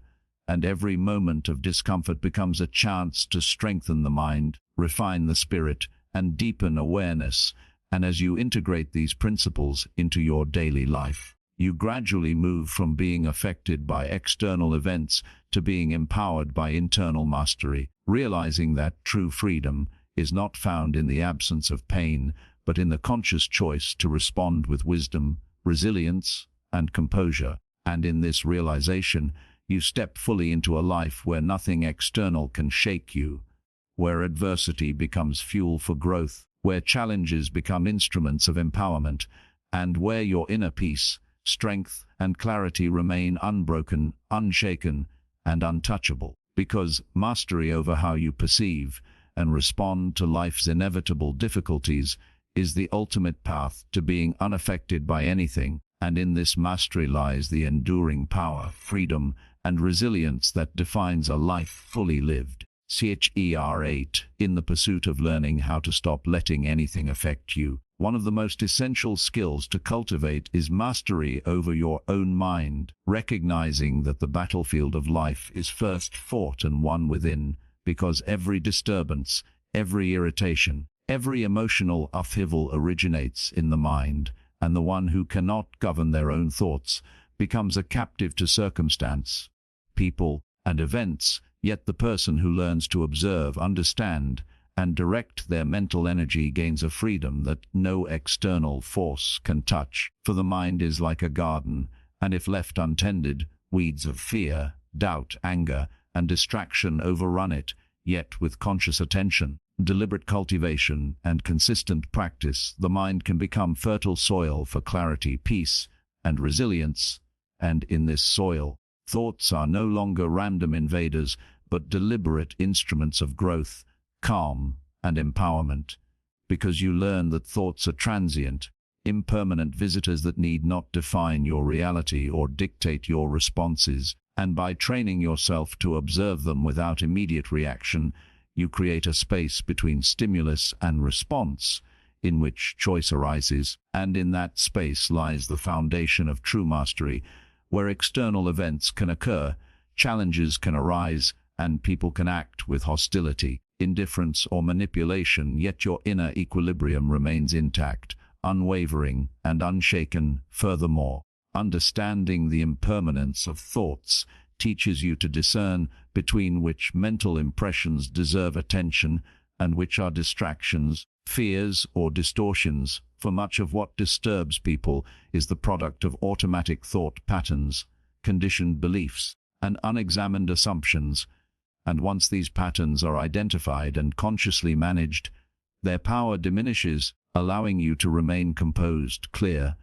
and every moment of discomfort becomes a chance to strengthen the mind, refine the spirit, and deepen awareness. And as you integrate these principles into your daily life, you gradually move from being affected by external events to being empowered by internal mastery, realizing that true freedom is not found in the absence of pain, but in the conscious choice to respond with wisdom, resilience, and composure. And in this realization, you step fully into a life where nothing external can shake you, where adversity becomes fuel for growth, where challenges become instruments of empowerment, and where your inner peace, strength, and clarity remain unbroken, unshaken, and untouchable. Because mastery over how you perceive and respond to life's inevitable difficulties is the ultimate path to being unaffected by anything, and in this mastery lies the enduring power, freedom, and resilience that defines a life fully lived. Chapter 8. In the pursuit of learning how to stop letting anything affect you, one of the most essential skills to cultivate is mastery over your own mind, recognizing that the battlefield of life is first fought and won within, because every disturbance, every irritation, every emotional upheaval originates in the mind, and the one who cannot govern their own thoughts becomes a captive to circumstance, people, and events. Yet the person who learns to observe, understand, and direct their mental energy gains a freedom that no external force can touch. For the mind is like a garden, and if left untended, weeds of fear, doubt, anger, and distraction overrun it. Yet with conscious attention, deliberate cultivation, and consistent practice, the mind can become fertile soil for clarity, peace, and resilience. And in this soil, thoughts are no longer random invaders, but deliberate instruments of growth, calm, and empowerment. Because you learn that thoughts are transient, impermanent visitors that need not define your reality or dictate your responses, and by training yourself to observe them without immediate reaction, you create a space between stimulus and response, in which choice arises, and in that space lies the foundation of true mastery, where external events can occur, challenges can arise, and people can act with hostility, indifference, or manipulation, yet your inner equilibrium remains intact, unwavering, and unshaken. Furthermore, Understanding the impermanence of thoughts teaches you to discern between which mental impressions deserve attention and which are distractions, fears, or distortions, for much of what disturbs people is the product of automatic thought patterns, conditioned beliefs, and unexamined assumptions, and once these patterns are identified and consciously managed, their power diminishes, allowing you to remain composed, clear,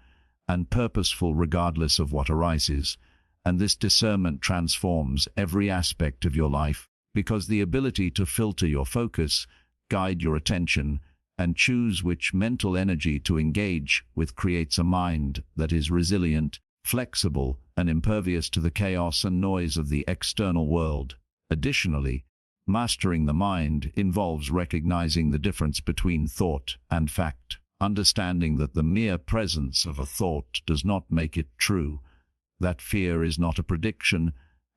and purposeful regardless of what arises. And this discernment transforms every aspect of your life, because the ability to filter your focus, guide your attention, and choose which mental energy to engage with creates a mind that is resilient, flexible, and impervious to the chaos and noise of the external world. Additionally, mastering the mind involves recognizing the difference between thought and fact, understanding that the mere presence of a thought does not make it true, that fear is not a prediction,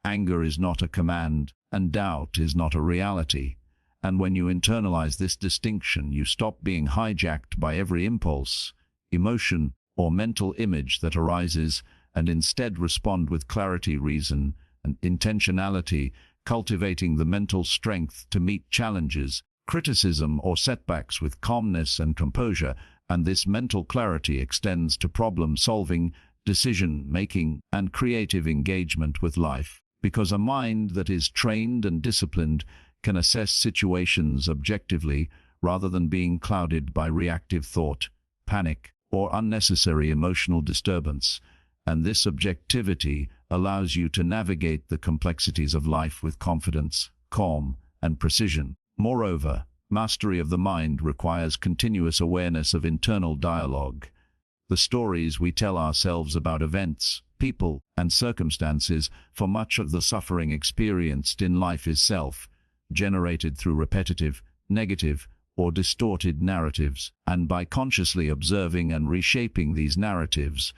anger is not a command, and doubt is not a reality. And when you internalize this distinction, you stop being hijacked by every impulse, emotion, or mental image that arises, and instead respond with clarity, reason, and intentionality, cultivating the mental strength to meet challenges, criticism, or setbacks with calmness and composure. And this mental clarity extends to problem-solving, decision-making, and creative engagement with life, because a mind that is trained and disciplined can assess situations objectively rather than being clouded by reactive thought, panic, or unnecessary emotional disturbance. And this objectivity allows you to navigate the complexities of life with confidence, calm, and precision. Moreover, mastery of the mind requires continuous awareness of internal dialogue. The stories we tell ourselves about events, people, and circumstances, for much of the suffering experienced in life is self-generated through repetitive, negative, or distorted narratives. And by consciously observing and reshaping these narratives,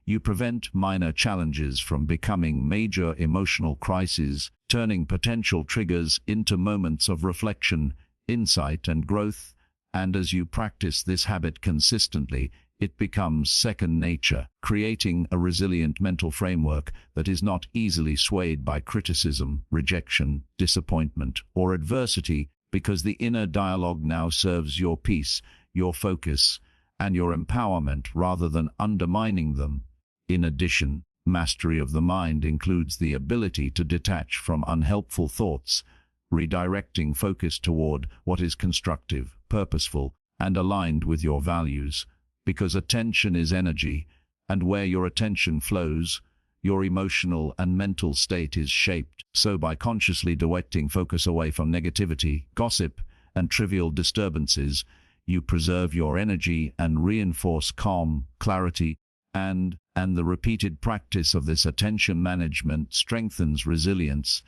you prevent minor challenges from becoming major emotional crises, turning potential triggers into moments of reflection, insight, and growth. And as you practice this habit consistently, it becomes second nature, creating a resilient mental framework that is not easily swayed by criticism, rejection, disappointment, or adversity, because the inner dialogue now serves your peace, your focus, and your empowerment rather than undermining them. In addition, mastery of the mind includes the ability to detach from unhelpful thoughts, redirecting focus toward what is constructive, purposeful, and aligned with your values. Because attention is energy, and where your attention flows, your emotional and mental state is shaped. So by consciously directing focus away from negativity, gossip, and trivial disturbances, you preserve your energy and reinforce calm, clarity, and the repeated practice of this attention management strengthens resilience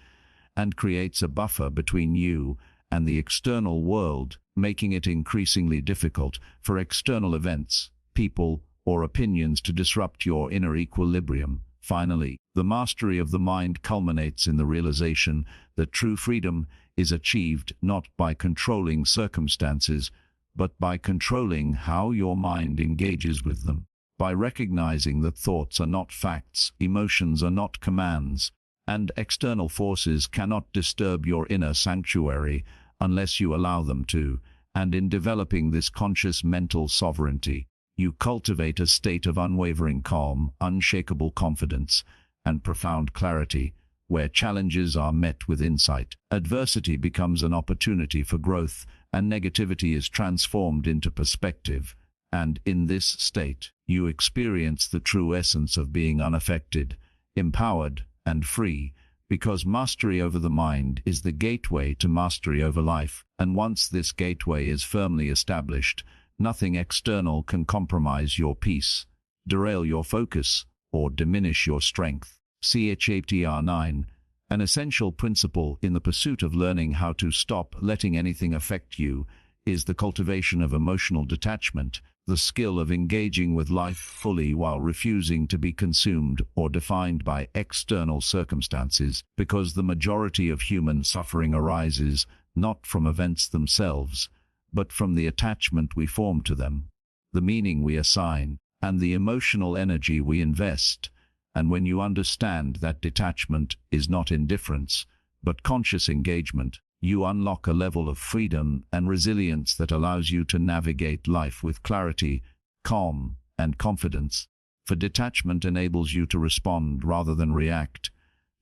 and creates a buffer between you and the external world, making it increasingly difficult for external events, people, or opinions to disrupt your inner equilibrium. Finally, the mastery of the mind culminates in the realization that true freedom is achieved not by controlling circumstances, but by controlling how your mind engages with them. By recognizing that thoughts are not facts, emotions are not commands, and external forces cannot disturb your inner sanctuary unless you allow them to, and in developing this conscious mental sovereignty, you cultivate a state of unwavering calm, unshakable confidence, and profound clarity, where challenges are met with insight. Adversity becomes an opportunity for growth, and negativity is transformed into perspective. And in this state, you experience the true essence of being unaffected, empowered, and free, because mastery over the mind is the gateway to mastery over life. And once this gateway is firmly established, nothing external can compromise your peace, derail your focus, or diminish your strength. Chapter 9. An essential principle in the pursuit of learning how to stop letting anything affect you is the cultivation of emotional detachment, the skill of engaging with life fully while refusing to be consumed or defined by external circumstances, because the majority of human suffering arises not from events themselves, but from the attachment we form to them, the meaning we assign, and the emotional energy we invest. And when you understand that detachment is not indifference, but conscious engagement, you unlock a level of freedom and resilience that allows you to navigate life with clarity, calm, and confidence. For detachment enables you to respond rather than react,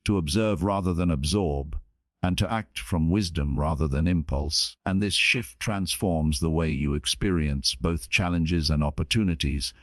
to observe rather than absorb, and to act from wisdom rather than impulse. And this shift transforms the way you experience both challenges and opportunities,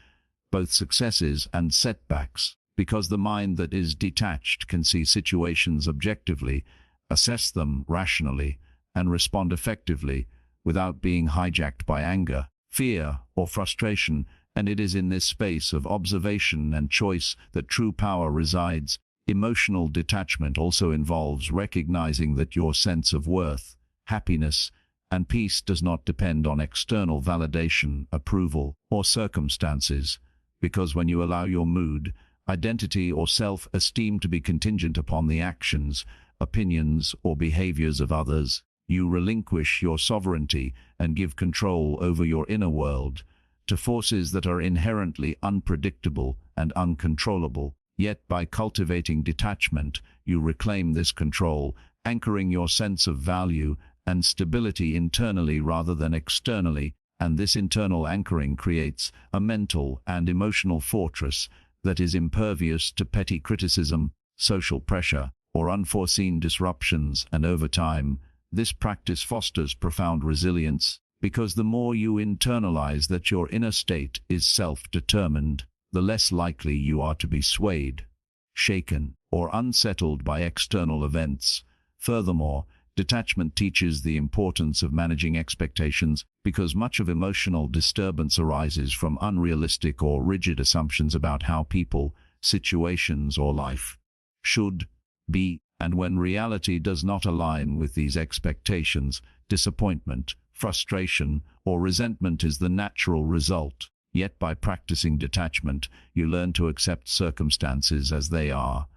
both successes and setbacks, because the mind that is detached can see situations objectively, assess them rationally, and respond effectively without being hijacked by anger, fear, or frustration. And it is in this space of observation and choice that true power resides. Emotional detachment also involves recognizing that your sense of worth, happiness, and peace does not depend on external validation, approval, or circumstances, because when you allow your mood, identity, or self-esteem to be contingent upon the actions, opinions, or behaviors of others, you relinquish your sovereignty and give control over your inner world to forces that are inherently unpredictable and uncontrollable. Yet by cultivating detachment, you reclaim this control, anchoring your sense of value and stability internally rather than externally, and this internal anchoring creates a mental and emotional fortress that is impervious to petty criticism, social pressure, or unforeseen disruptions. And over time, this practice fosters profound resilience, because the more you internalize that your inner state is self-determined, the less likely you are to be swayed, shaken, or unsettled by external events. Furthermore, detachment teaches the importance of managing expectations, because much of emotional disturbance arises from unrealistic or rigid assumptions about how people, situations, or life should be. And when reality does not align with these expectations, disappointment, frustration, or resentment is the natural result. Yet by practicing detachment, you learn to accept circumstances as they are,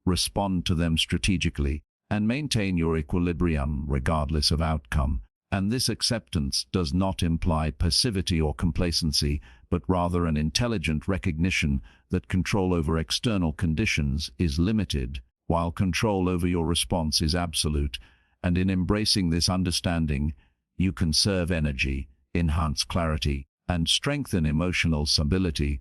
respond to them strategically, and maintain your equilibrium regardless of outcome. And this acceptance does not imply passivity or complacency, but rather an intelligent recognition that control over external conditions is limited, while control over your response is absolute. And in embracing this understanding, you conserve energy, enhance clarity, and strengthen emotional stability,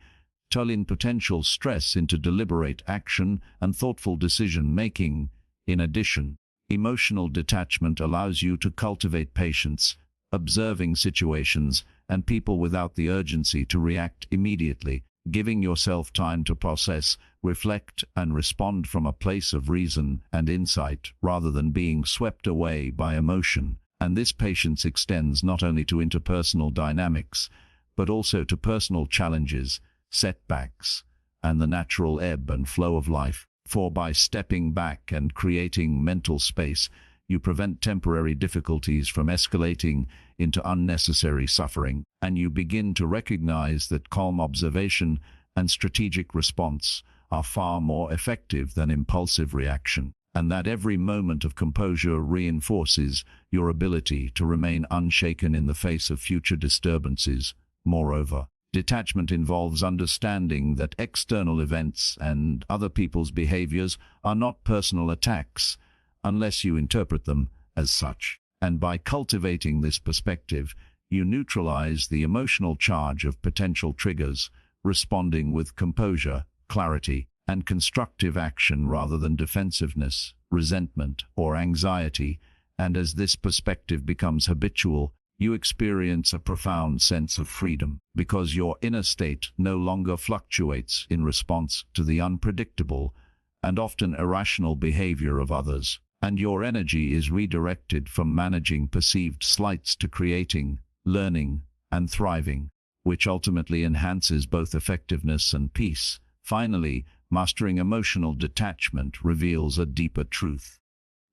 turning potential stress into deliberate action and thoughtful decision-making. In addition, emotional detachment allows you to cultivate patience, observing situations and people without the urgency to react immediately, giving yourself time to process, reflect, and respond from a place of reason and insight rather than being swept away by emotion. And this patience extends not only to interpersonal dynamics, but also to personal challenges, setbacks, and the natural ebb and flow of life. For by stepping back and creating mental space, you prevent temporary difficulties from escalating into unnecessary suffering, and you begin to recognize that calm observation and strategic response are far more effective than impulsive reaction, and that every moment of composure reinforces your ability to remain unshaken in the face of future disturbances. Moreover, detachment involves understanding that external events and other people's behaviors are not personal attacks, unless you interpret them as such. And by cultivating this perspective, you neutralize the emotional charge of potential triggers, responding with composure, clarity, and constructive action rather than defensiveness, resentment, or anxiety. And as this perspective becomes habitual, you experience a profound sense of freedom, because your inner state no longer fluctuates in response to the unpredictable and often irrational behavior of others, and your energy is redirected from managing perceived slights to creating, learning, and thriving, which ultimately enhances both effectiveness and peace. Finally, mastering emotional detachment reveals a deeper truth.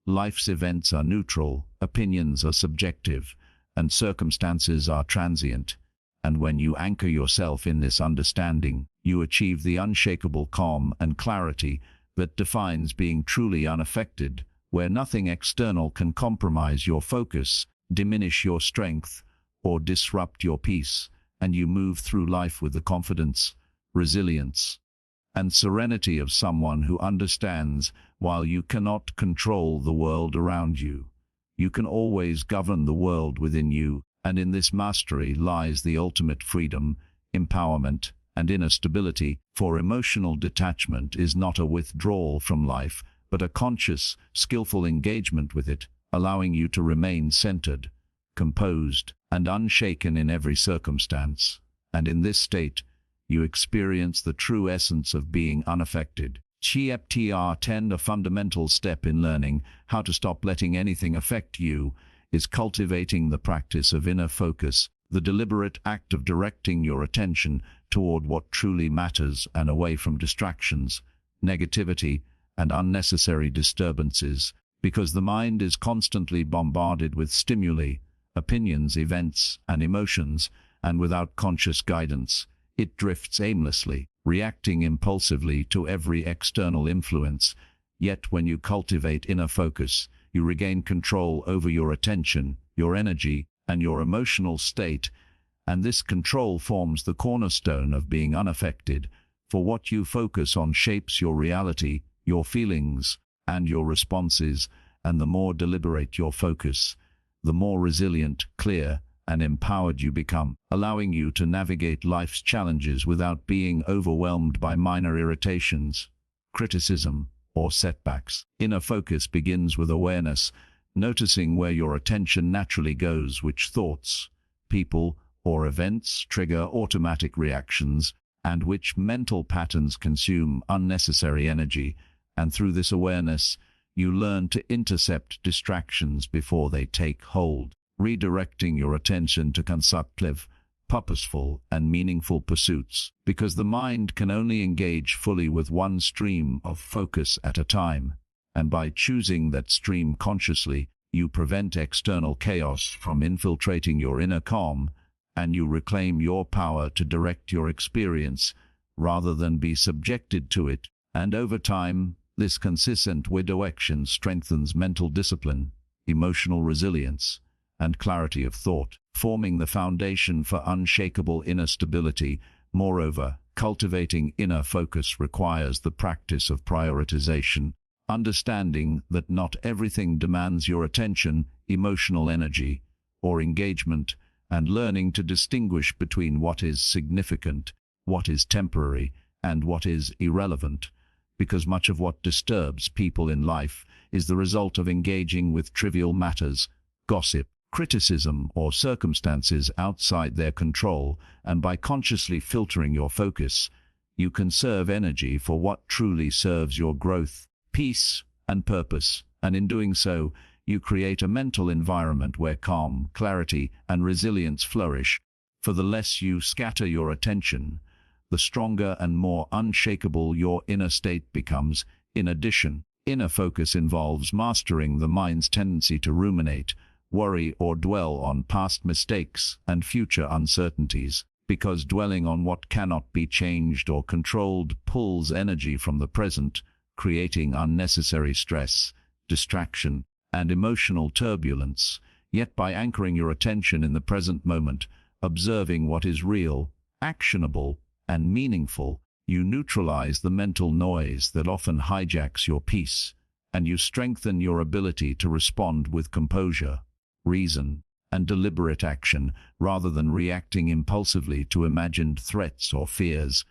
Life's events are neutral, opinions are subjective, and circumstances are transient. And when you anchor yourself in this understanding, you achieve the unshakable calm and clarity that defines being truly unaffected, where nothing external can compromise your focus, diminish your strength, or disrupt your peace, and you move through life with the confidence, resilience, and serenity of someone who understands, while you cannot control the world around you, you can always govern the world within you, and in this mastery lies the ultimate freedom, empowerment, and inner stability, for emotional detachment is not a withdrawal from life, but a conscious, skillful engagement with it, allowing you to remain centered, composed, and unshaken in every circumstance. And in this state, you experience the true essence of being unaffected. Chapter 10. A fundamental step in learning how to stop letting anything affect you is cultivating the practice of inner focus, the deliberate act of directing your attention toward what truly matters and away from distractions, negativity, and unnecessary disturbances, because the mind is constantly bombarded with stimuli, opinions, events, and emotions, and without conscious guidance, it drifts aimlessly, reacting impulsively to every external influence. Yet when you cultivate inner focus, you regain control over your attention, your energy, and your emotional state, and this control forms the cornerstone of being unaffected, for what you focus on shapes your reality, your feelings, and your responses, and the more deliberate your focus, the more resilient, clear, and empowered you become, allowing you to navigate life's challenges without being overwhelmed by minor irritations, criticism, or setbacks. Inner focus begins with awareness, noticing where your attention naturally goes, which thoughts, people, or events trigger automatic reactions, and which mental patterns consume unnecessary energy. And through this awareness, you learn to intercept distractions before they take hold, redirecting your attention to constructive, purposeful, and meaningful pursuits, because the mind can only engage fully with one stream of focus at a time, and by choosing that stream consciously, you prevent external chaos from infiltrating your inner calm, and you reclaim your power to direct your experience rather than be subjected to it. And over time, this consistent direction strengthens mental discipline, emotional resilience, and clarity of thought, forming the foundation for unshakable inner stability. Moreover, cultivating inner focus requires the practice of prioritization, understanding that not everything demands your attention, emotional energy, or engagement, and learning to distinguish between what is significant, what is temporary, and what is irrelevant, because much of what disturbs people in life is the result of engaging with trivial matters, gossip, criticism, or circumstances outside their control. And by consciously filtering your focus, you conserve energy for what truly serves your growth, peace, and purpose, and in doing so, you create a mental environment where calm, clarity, and resilience flourish. For the less you scatter your attention, the stronger and more unshakable your inner state becomes. In addition, inner focus involves mastering the mind's tendency to ruminate, worry, or dwell on past mistakes and future uncertainties, because dwelling on what cannot be changed or controlled pulls energy from the present, creating unnecessary stress, distraction, and emotional turbulence. Yet by anchoring your attention in the present moment, observing what is real, actionable, and meaningful, you neutralize the mental noise that often hijacks your peace, and you strengthen your ability to respond with composure, reason, and deliberate action, rather than reacting impulsively to imagined threats or fears.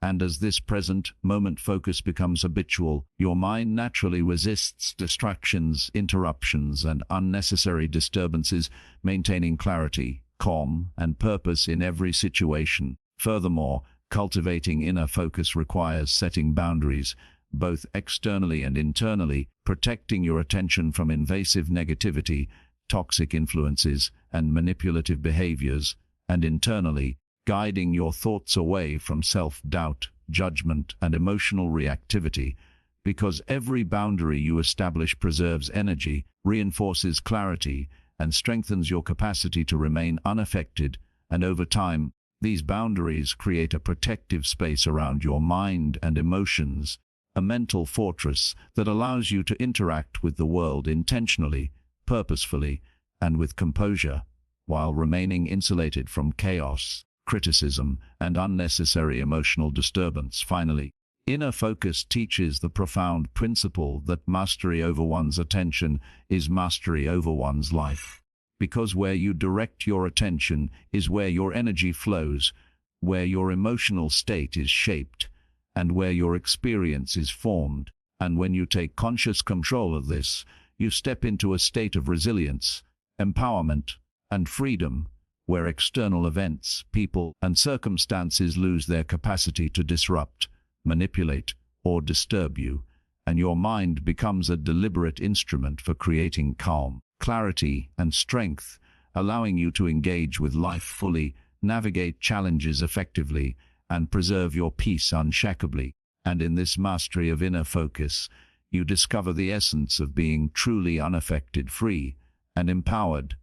And as this present moment focus becomes habitual, your mind naturally resists distractions, interruptions, and unnecessary disturbances, maintaining clarity, calm, and purpose in every situation. Furthermore, cultivating inner focus requires setting boundaries, both externally and internally, protecting your attention from invasive negativity, toxic influences, and manipulative behaviors, and internally, guiding your thoughts away from self-doubt, judgment, and emotional reactivity, because every boundary you establish preserves energy, reinforces clarity, and strengthens your capacity to remain unaffected. And over time, these boundaries create a protective space around your mind and emotions, a mental fortress that allows you to interact with the world intentionally, purposefully, and with composure, while remaining insulated from chaos, criticism, and unnecessary emotional disturbance. Finally, Inner focus teaches the profound principle that mastery over one's attention is mastery over one's life. Because where you direct your attention is where your energy flows, where your emotional state is shaped, and where your experience is formed. And when you take conscious control of this, you step into a state of resilience, empowerment, and freedom, where external events, people, and circumstances lose their capacity to disrupt, manipulate, or disturb you, and your mind becomes a deliberate instrument for creating calm, clarity, and strength, allowing you to engage with life fully, navigate challenges effectively, and preserve your peace unshakably. And in this mastery of inner focus, you discover the essence of being truly unaffected, free, and empowered,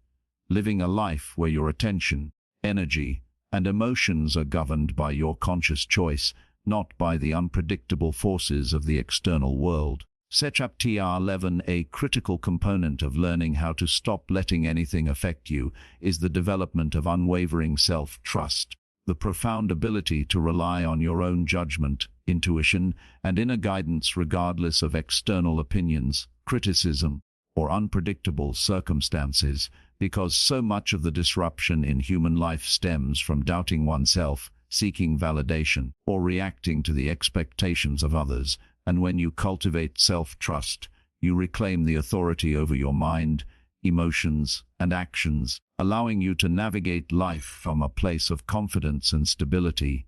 living a life where your attention, energy, and emotions are governed by your conscious choice, not by the unpredictable forces of the external world. Chapter 11. A critical component of learning how to stop letting anything affect you is the development of unwavering self-trust, the profound ability to rely on your own judgment, intuition, and inner guidance regardless of external opinions, criticism, or unpredictable circumstances, because so much of the disruption in human life stems from doubting oneself, seeking validation, or reacting to the expectations of others. And when you cultivate self-trust, you reclaim the authority over your mind, emotions, and actions, allowing you to navigate life from a place of confidence and stability,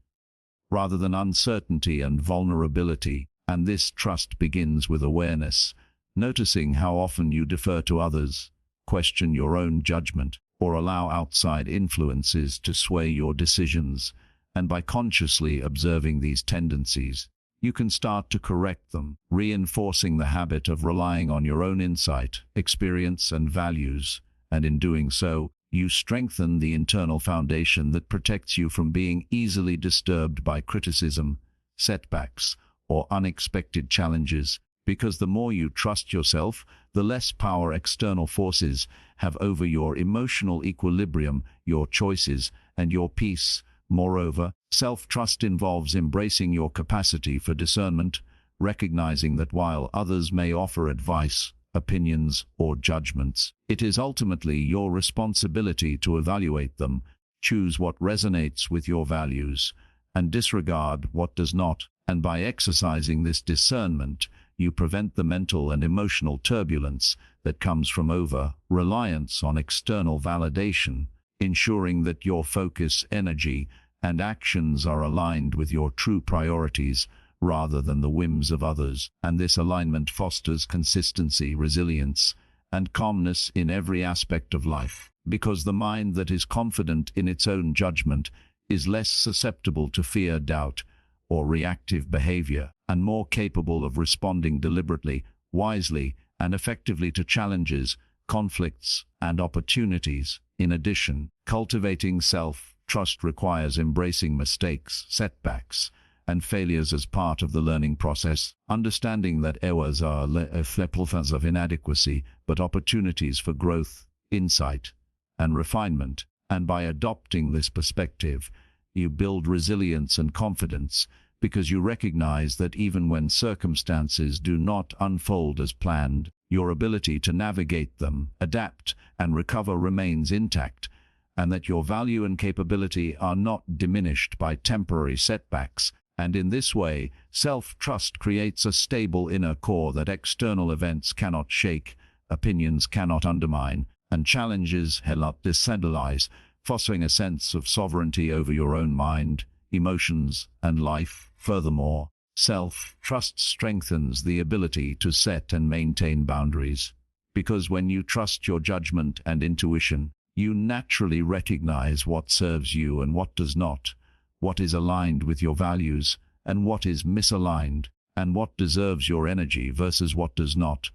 rather than uncertainty and vulnerability. And this trust begins with awareness, noticing how often you defer to others, question your own judgment, or allow outside influences to sway your decisions. And by consciously observing these tendencies, you can start to correct them, reinforcing the habit of relying on your own insight, experience, and values. And in doing so, you strengthen the internal foundation that protects you from being easily disturbed by criticism, setbacks, or unexpected challenges. Because the more you trust yourself, the less power external forces have over your emotional equilibrium, your choices, and your peace. Moreover, self-trust involves embracing your capacity for discernment, recognizing that while others may offer advice, opinions, or judgments, it is ultimately your responsibility to evaluate them, choose what resonates with your values, and disregard what does not. And by exercising this discernment, you prevent the mental and emotional turbulence that comes from over-reliance on external validation, ensuring that your focus, energy, and actions are aligned with your true priorities rather than the whims of others. And this alignment fosters consistency, resilience, and calmness in every aspect of life, because the mind that is confident in its own judgment is less susceptible to fear, doubt, or reactive behavior, and more capable of responding deliberately, wisely, and effectively to challenges, conflicts, and opportunities. In addition, cultivating self-trust requires embracing mistakes, setbacks, and failures as part of the learning process, understanding that errors are flaws of inadequacy, but opportunities for growth, insight, and refinement. And by adopting this perspective, you build resilience and confidence, because you recognize that even when circumstances do not unfold as planned, your ability to navigate them, adapt, and recover remains intact, and that your value and capability are not diminished by temporary setbacks. And in this way, self-trust creates a stable inner core that external events cannot shake, opinions cannot undermine, and challenges cannot destabilize, fostering a sense of sovereignty over your own mind, emotions, and life. Furthermore, self-trust strengthens the ability to set and maintain boundaries, because when you trust your judgment and intuition, you naturally recognize what serves you and what does not, what is aligned with your values and what is misaligned, and what deserves your energy versus what does not.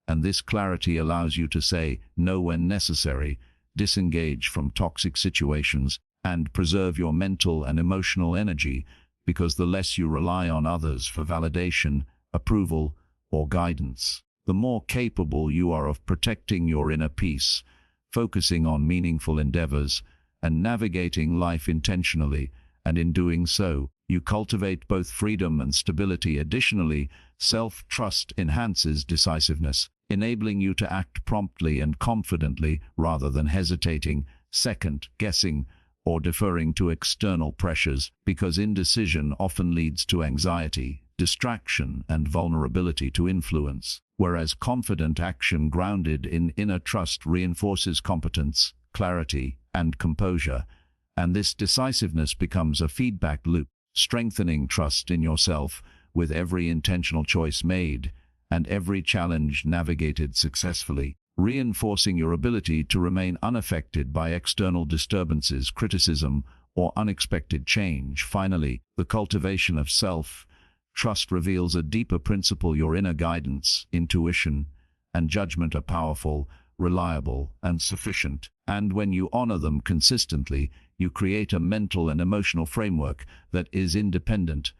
And this clarity allows you to say no when necessary, disengage from toxic situations, and preserve your mental and emotional energy, because the less you rely on others for validation, approval, or guidance, the more capable you are of protecting your inner peace, focusing on meaningful endeavors, and navigating life intentionally. and in doing so, you cultivate both freedom and stability. Additionally, self-trust enhances decisiveness, enabling you to act promptly and confidently rather than hesitating, second-guessing, or deferring to external pressures, because indecision often leads to anxiety, distraction, and vulnerability to influence, whereas confident action grounded in inner trust reinforces competence, clarity, and composure, and this decisiveness becomes a feedback loop, strengthening trust in yourself with every intentional choice made and every challenge navigated successfully, reinforcing your ability to remain unaffected by external disturbances, criticism, or unexpected change. Finally, the cultivation of self-trust reveals a deeper principle. Your inner guidance, intuition, and judgment are powerful, reliable, and sufficient, and when you honor them consistently, you create a mental and emotional framework that is independent,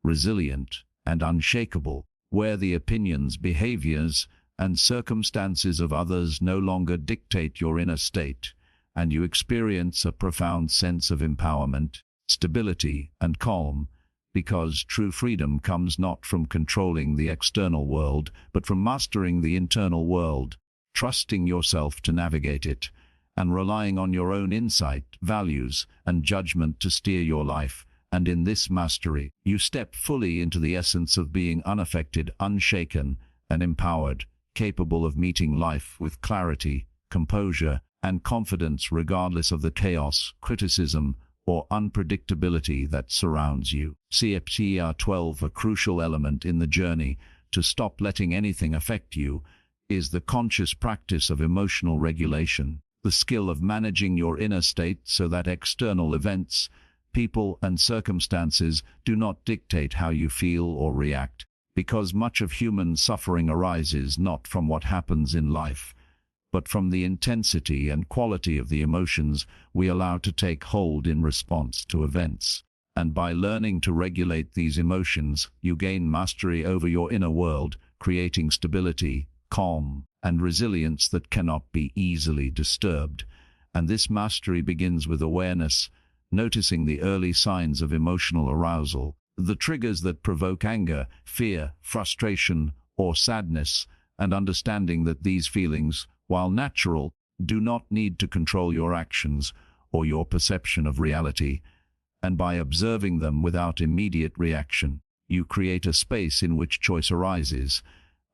resilient, and unshakable, where the opinions, behaviors, and circumstances of others no longer dictate your inner state, and you experience a profound sense of empowerment, stability, and calm, because true freedom comes not from controlling the external world, but from mastering the internal world, trusting yourself to navigate it, and relying on your own insight, values, and judgment to steer your life. And in this mastery, you step fully into the essence of being unaffected, unshaken, and empowered, capable of meeting life with clarity, composure, and confidence regardless of the chaos, criticism, or unpredictability that surrounds you. CFTR 12, a crucial element in the journey to stop letting anything affect you, is the conscious practice of emotional regulation, the skill of managing your inner state so that external events, people, and circumstances do not dictate how you feel or react, because much of human suffering arises not from what happens in life, but from the intensity and quality of the emotions we allow to take hold in response to events. And by learning to regulate these emotions, you gain mastery over your inner world, creating stability, calm, and resilience that cannot be easily disturbed. And this mastery begins with awareness, noticing the early signs of emotional arousal, the triggers that provoke anger, fear, frustration, or sadness, and understanding that these feelings, while natural, do not need to control your actions or your perception of reality. And by observing them without immediate reaction, you create a space in which choice arises,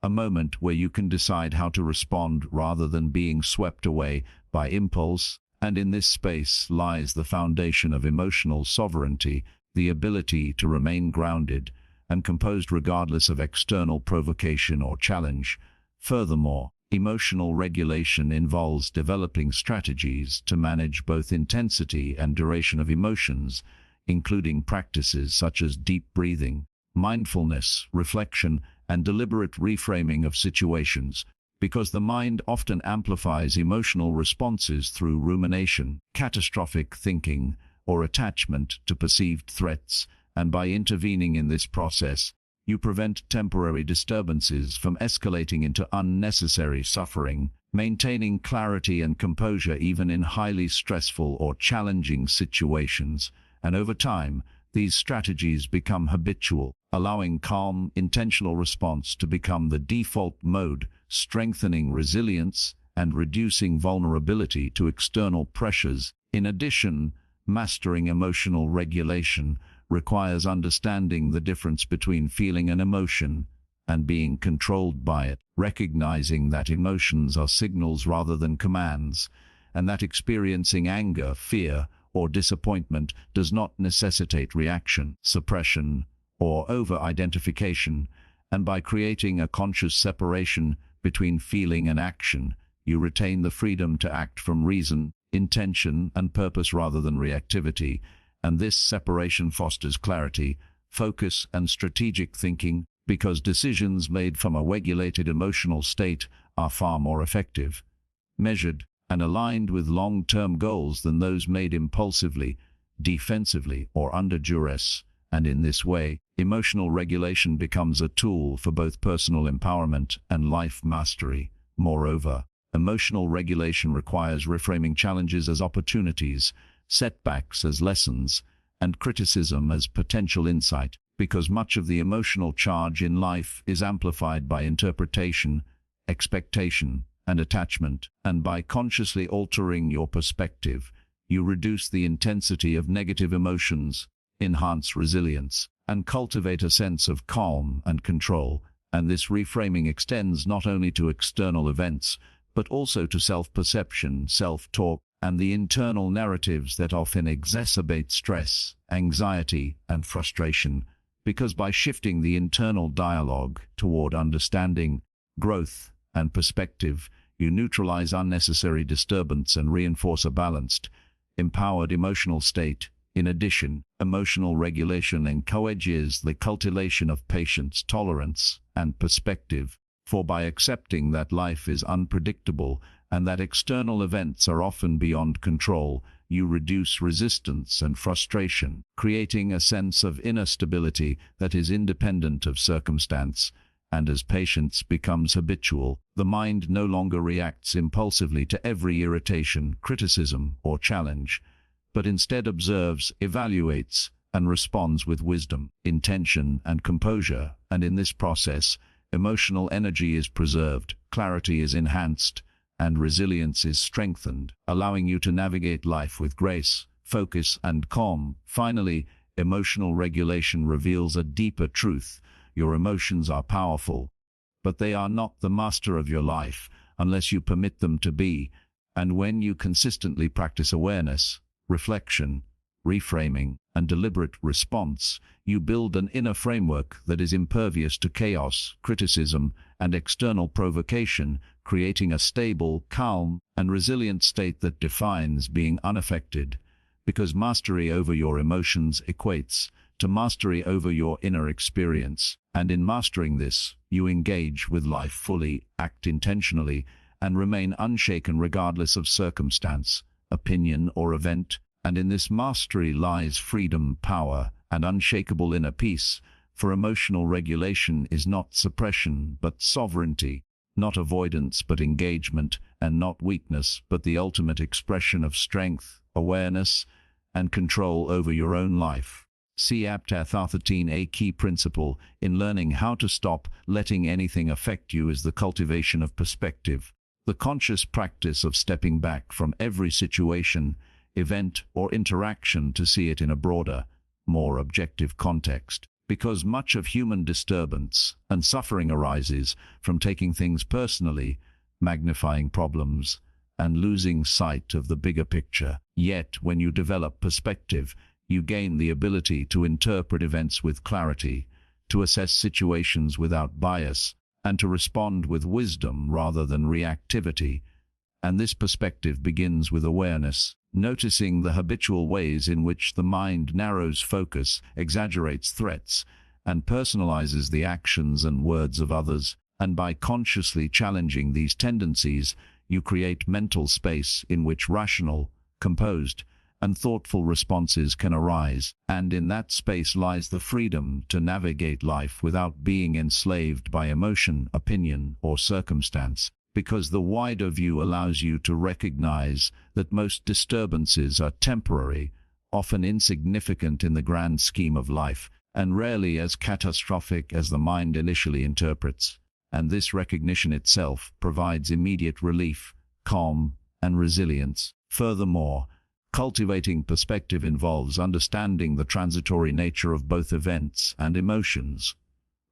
a moment where you can decide how to respond rather than being swept away by impulse. And in this space lies the foundation of emotional sovereignty, the ability to remain grounded and composed regardless of external provocation or challenge. Furthermore, emotional regulation involves developing strategies to manage both intensity and duration of emotions, including practices such as deep breathing, mindfulness, reflection, and deliberate reframing of situations, because the mind often amplifies emotional responses through rumination, catastrophic thinking, or attachment to perceived threats, and by intervening in this process, you prevent temporary disturbances from escalating into unnecessary suffering, maintaining clarity and composure even in highly stressful or challenging situations. And over time, these strategies become habitual, allowing calm, intentional response to become the default mode, strengthening resilience and reducing vulnerability to external pressures. In addition, mastering emotional regulation requires understanding the difference between feeling an emotion and being controlled by it, recognizing that emotions are signals rather than commands, and that experiencing anger, fear, or disappointment does not necessitate reaction, suppression, or over-identification, and by creating a conscious separation between feeling and action, you retain the freedom to act from reason, intention, and purpose rather than reactivity, and this separation fosters clarity, focus, and strategic thinking, because decisions made from a regulated emotional state are far more effective, measured, and aligned with long-term goals than those made impulsively, defensively, or under duress. And in this way, emotional regulation becomes a tool for both personal empowerment and life mastery. Moreover, emotional regulation requires reframing challenges as opportunities, setbacks as lessons, and criticism as potential insight, because much of the emotional charge in life is amplified by interpretation, expectation, and attachment, and by consciously altering your perspective, you reduce the intensity of negative emotions, enhance resilience, and cultivate a sense of calm and control. And this reframing extends not only to external events, but also to self-perception, self-talk, and the internal narratives that often exacerbate stress, anxiety, and frustration, because by shifting the internal dialogue toward understanding, growth, and perspective, you neutralize unnecessary disturbance and reinforce a balanced, empowered emotional state. In addition, emotional regulation encourages the cultivation of patience, tolerance, and perspective, for by accepting that life is unpredictable and that external events are often beyond control, you reduce resistance and frustration, creating a sense of inner stability that is independent of circumstance. And as patience becomes habitual, the mind no longer reacts impulsively to every irritation, criticism, or challenge, but instead observes, evaluates, and responds with wisdom, intention, and composure. And in this process, emotional energy is preserved, clarity is enhanced, and resilience is strengthened, allowing you to navigate life with grace, focus, and calm. Finally, emotional regulation reveals a deeper truth. Your emotions are powerful, but they are not the master of your life unless you permit them to be. And when you consistently practice awareness, reflection, reframing, and deliberate response, you build an inner framework that is impervious to chaos, criticism, and external provocation, creating a stable, calm, and resilient state that defines being unaffected. Because mastery over your emotions equates to mastery over your inner experience, and in mastering this, you engage with life fully, act intentionally, and remain unshaken regardless of circumstance, opinion, or event. And in this mastery lies freedom, power, and unshakable inner peace, for emotional regulation is not suppression but sovereignty, not avoidance but engagement, and not weakness but the ultimate expression of strength, awareness, and control over your own life. See Aptah 13. A key principle in learning how to stop letting anything affect you is the cultivation of perspective, the conscious practice of stepping back from every situation, event, or interaction to see it in a broader, more objective context. Because much of human disturbance and suffering arises from taking things personally, magnifying problems, and losing sight of the bigger picture. Yet, when you develop perspective, you gain the ability to interpret events with clarity, to assess situations without bias, and to respond with wisdom rather than reactivity. And this perspective begins with awareness, noticing the habitual ways in which the mind narrows focus, exaggerates threats, and personalizes the actions and words of others. And by consciously challenging these tendencies, you create mental space in which rational, composed, and thoughtful responses can arise. And in that space lies the freedom to navigate life without being enslaved by emotion, opinion, or circumstance. Because the wider view allows you to recognize that most disturbances are temporary, often insignificant in the grand scheme of life, and rarely as catastrophic as the mind initially interprets. And this recognition itself provides immediate relief, calm, and resilience. Furthermore, cultivating perspective involves understanding the transitory nature of both events and emotions,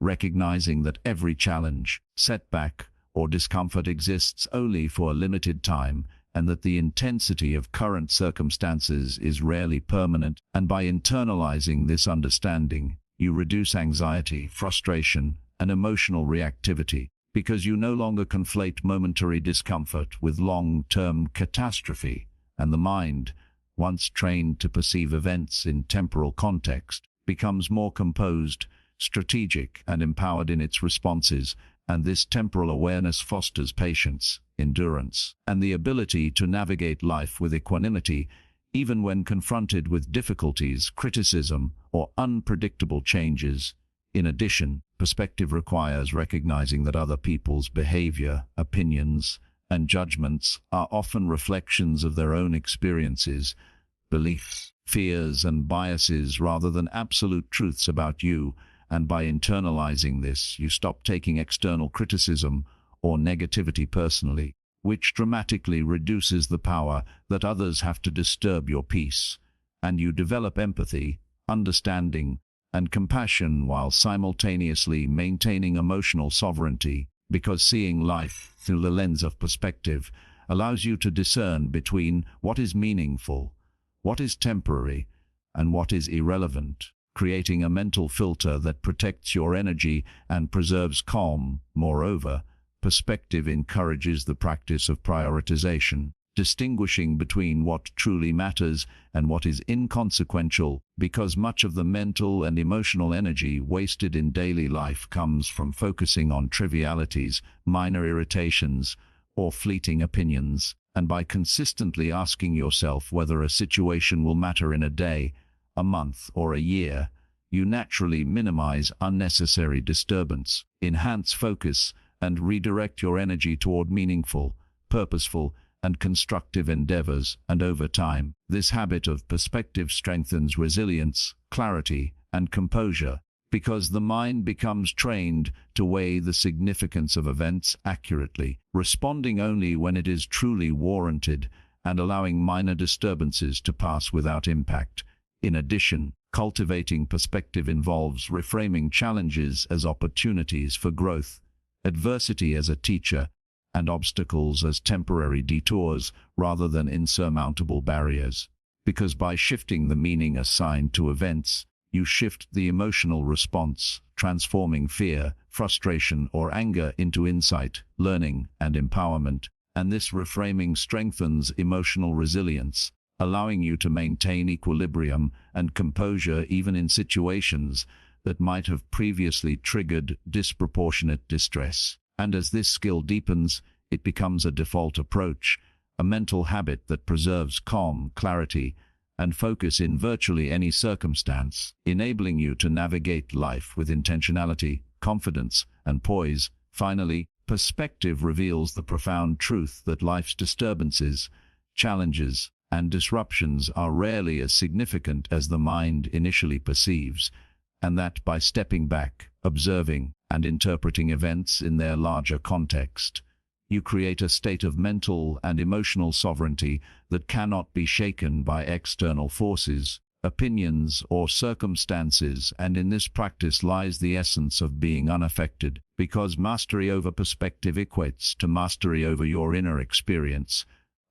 recognizing that every challenge, setback, or discomfort exists only for a limited time, and that the intensity of current circumstances is rarely permanent. And by internalizing this understanding, you reduce anxiety, frustration, and emotional reactivity, because you no longer conflate momentary discomfort with long-term catastrophe. And the mind, once trained to perceive events in temporal context, becomes more composed, strategic, and empowered in its responses. And this temporal awareness fosters patience, endurance, and the ability to navigate life with equanimity, even when confronted with difficulties, criticism, or unpredictable changes. In addition, perspective requires recognizing that other people's behavior, opinions, and judgments are often reflections of their own experiences, beliefs, fears, and biases rather than absolute truths about you, and by internalizing this, you stop taking external criticism or negativity personally, which dramatically reduces the power that others have to disturb your peace, and you develop empathy, understanding, and compassion while simultaneously maintaining emotional sovereignty, because seeing life through the lens of perspective allows you to discern between what is meaningful, what is temporary, and what is irrelevant, creating a mental filter that protects your energy and preserves calm. Moreover, perspective encourages the practice of prioritization, distinguishing between what truly matters and what is inconsequential, because much of the mental and emotional energy wasted in daily life comes from focusing on trivialities, minor irritations, or fleeting opinions. And by consistently asking yourself whether a situation will matter in a day, a month, or a year, you naturally minimize unnecessary disturbance, enhance focus, and redirect your energy toward meaningful, purposeful, and constructive endeavors. And over time, this habit of perspective strengthens resilience, clarity, and composure, because the mind becomes trained to weigh the significance of events accurately, responding only when it is truly warranted, and allowing minor disturbances to pass without impact. In addition, cultivating perspective involves reframing challenges as opportunities for growth, adversity as a teacher, and obstacles as temporary detours rather than insurmountable barriers. Because by shifting the meaning assigned to events, you shift the emotional response, transforming fear, frustration, or anger into insight, learning, and empowerment. And this reframing strengthens emotional resilience, allowing you to maintain equilibrium and composure even in situations that might have previously triggered disproportionate distress. And as this skill deepens, it becomes a default approach, a mental habit that preserves calm, clarity, and focus in virtually any circumstance, enabling you to navigate life with intentionality, confidence, and poise. Finally, perspective reveals the profound truth that life's disturbances, challenges, and disruptions are rarely as significant as the mind initially perceives, and that by stepping back, observing, and interpreting events in their larger context, you create a state of mental and emotional sovereignty that cannot be shaken by external forces, opinions, or circumstances. And in this practice lies the essence of being unaffected, because mastery over perspective equates to mastery over your inner experience,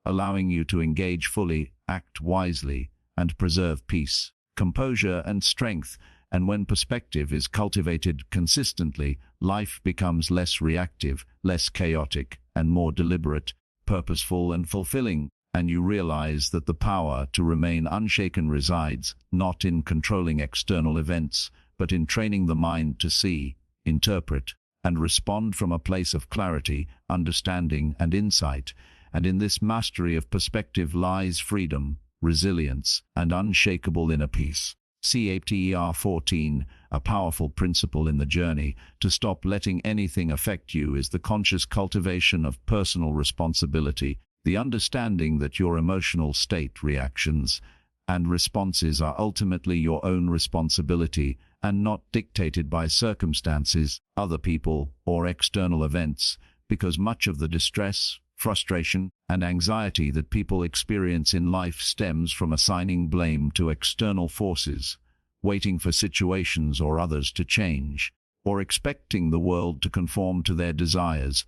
allowing you to engage fully, act wisely, and preserve peace, composure, and strength. And when perspective is cultivated consistently, life becomes less reactive, less chaotic, and more deliberate, purposeful, and fulfilling. And you realize that the power to remain unshaken resides not in controlling external events, but in training the mind to see, interpret, and respond from a place of clarity, understanding, and insight. And in this mastery of perspective lies freedom, resilience, and unshakable inner peace. Chapter 14, a powerful principle in the journey to stop letting anything affect you, is the conscious cultivation of personal responsibility, the understanding that your emotional state, reactions, and responses are ultimately your own responsibility and not dictated by circumstances, other people, or external events, because much of the distress, frustration, and anxiety that people experience in life stems from assigning blame to external forces, waiting for situations or others to change, or expecting the world to conform to their desires.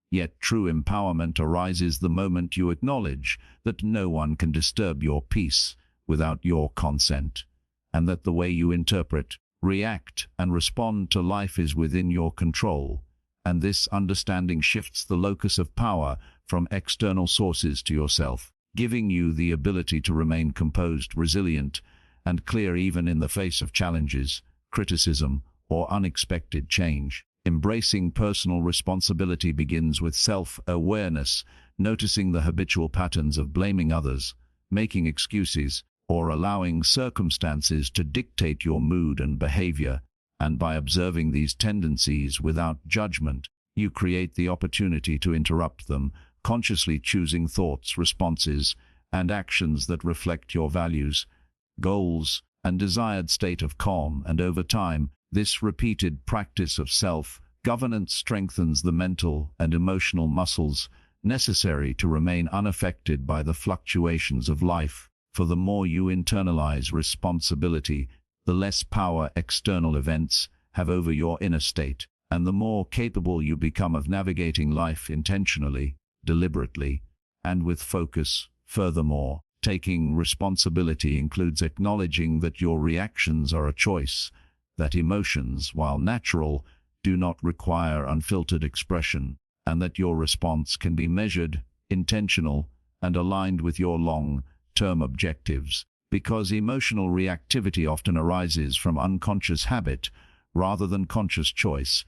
Yet true empowerment arises the moment you acknowledge that no one can disturb your peace without your consent, and that the way you interpret, react, and respond to life is within your control. And this understanding shifts the locus of power from external sources to yourself, giving you the ability to remain composed, resilient, and clear even in the face of challenges, criticism, or unexpected change. Embracing personal responsibility begins with self-awareness, noticing the habitual patterns of blaming others, making excuses, or allowing circumstances to dictate your mood and behavior. And by observing these tendencies without judgment, you create the opportunity to interrupt them, consciously choosing thoughts, responses, and actions that reflect your values. goals, and desired state of calm, and over time, this repeated practice of self-governance strengthens the mental and emotional muscles necessary to remain unaffected by the fluctuations of life. For the more you internalize responsibility, the less power external events have over your inner state, and the more capable you become of navigating life intentionally, deliberately, and with focus. Furthermore, taking responsibility includes acknowledging that your reactions are a choice, that emotions, while natural, do not require unfiltered expression, and that your response can be measured, intentional, and aligned with your long-term objectives. Because emotional reactivity often arises from unconscious habit rather than conscious choice,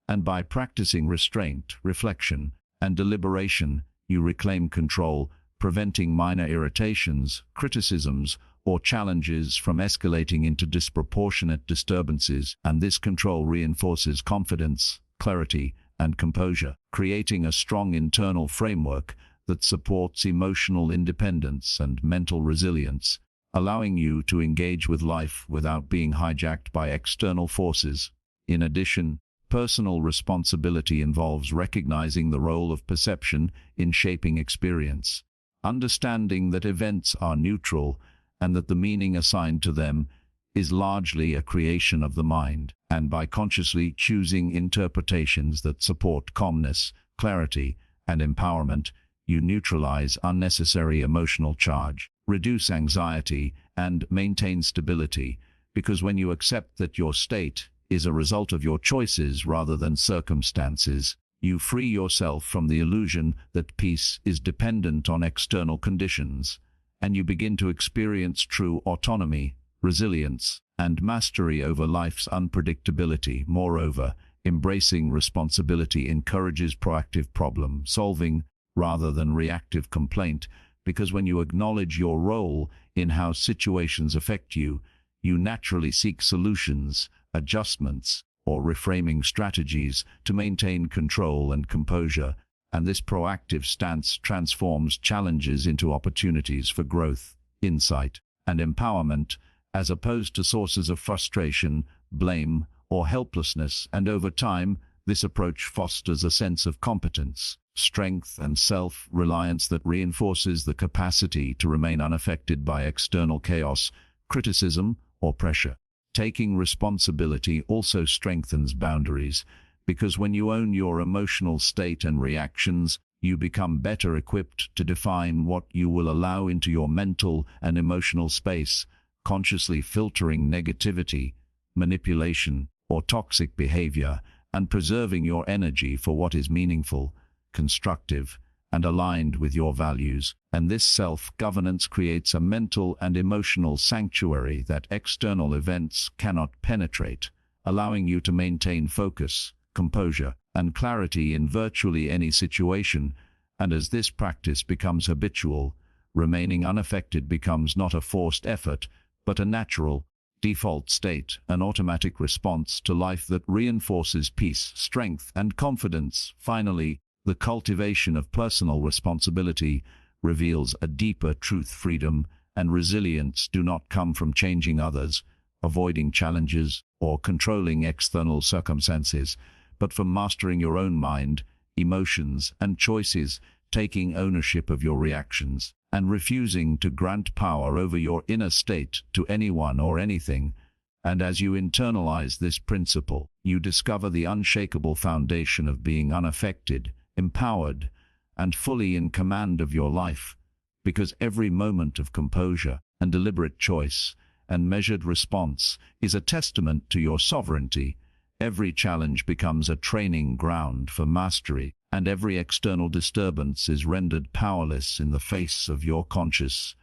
and by practicing restraint, reflection, and deliberation, you reclaim control, preventing minor irritations, criticisms, or challenges from escalating into disproportionate disturbances, and this control reinforces confidence, clarity, and composure, creating a strong internal framework that supports emotional independence and mental resilience, allowing you to engage with life without being hijacked by external forces. In addition, personal responsibility involves recognizing the role of perception in shaping experience, understanding that events are neutral and that the meaning assigned to them is largely a creation of the mind, and by consciously choosing interpretations that support calmness, clarity, and empowerment, you neutralize unnecessary emotional charge, reduce anxiety, and maintain stability, because when you accept that your state is a result of your choices rather than circumstances, you free yourself from the illusion that peace is dependent on external conditions, and you begin to experience true autonomy, resilience, and mastery over life's unpredictability. Moreover, embracing responsibility encourages proactive problem solving rather than reactive complaint, because when you acknowledge your role in how situations affect you, you naturally seek solutions, adjustments, or reframing strategies to maintain control and composure, and this proactive stance transforms challenges into opportunities for growth, insight, and empowerment, as opposed to sources of frustration, blame, or helplessness. And over time, this approach fosters a sense of competence, strength, and self-reliance that reinforces the capacity to remain unaffected by external chaos, criticism, or pressure. Taking responsibility also strengthens boundaries, because when you own your emotional state and reactions, you become better equipped to define what you will allow into your mental and emotional space, consciously filtering negativity, manipulation, or toxic behavior, and preserving your energy for what is meaningful, constructive, and aligned with your values. And this self-governance creates a mental and emotional sanctuary that external events cannot penetrate, allowing you to maintain focus, composure, and clarity in virtually any situation. And as this practice becomes habitual, remaining unaffected becomes not a forced effort, but a natural, default state, an automatic response to life that reinforces peace, strength, and confidence. Finally, the cultivation of personal responsibility reveals a deeper truth. Freedom and resilience do not come from changing others, avoiding challenges, or controlling external circumstances, but from mastering your own mind, emotions, and choices, taking ownership of your reactions, and refusing to grant power over your inner state to anyone or anything. And as you internalize this principle, you discover the unshakable foundation of being unaffected, empowered, and fully in command of your life, because every moment of composure and deliberate choice and measured response is a testament to your sovereignty. Every challenge becomes a training ground for mastery, and every external disturbance is rendered powerless in the face of your conscious,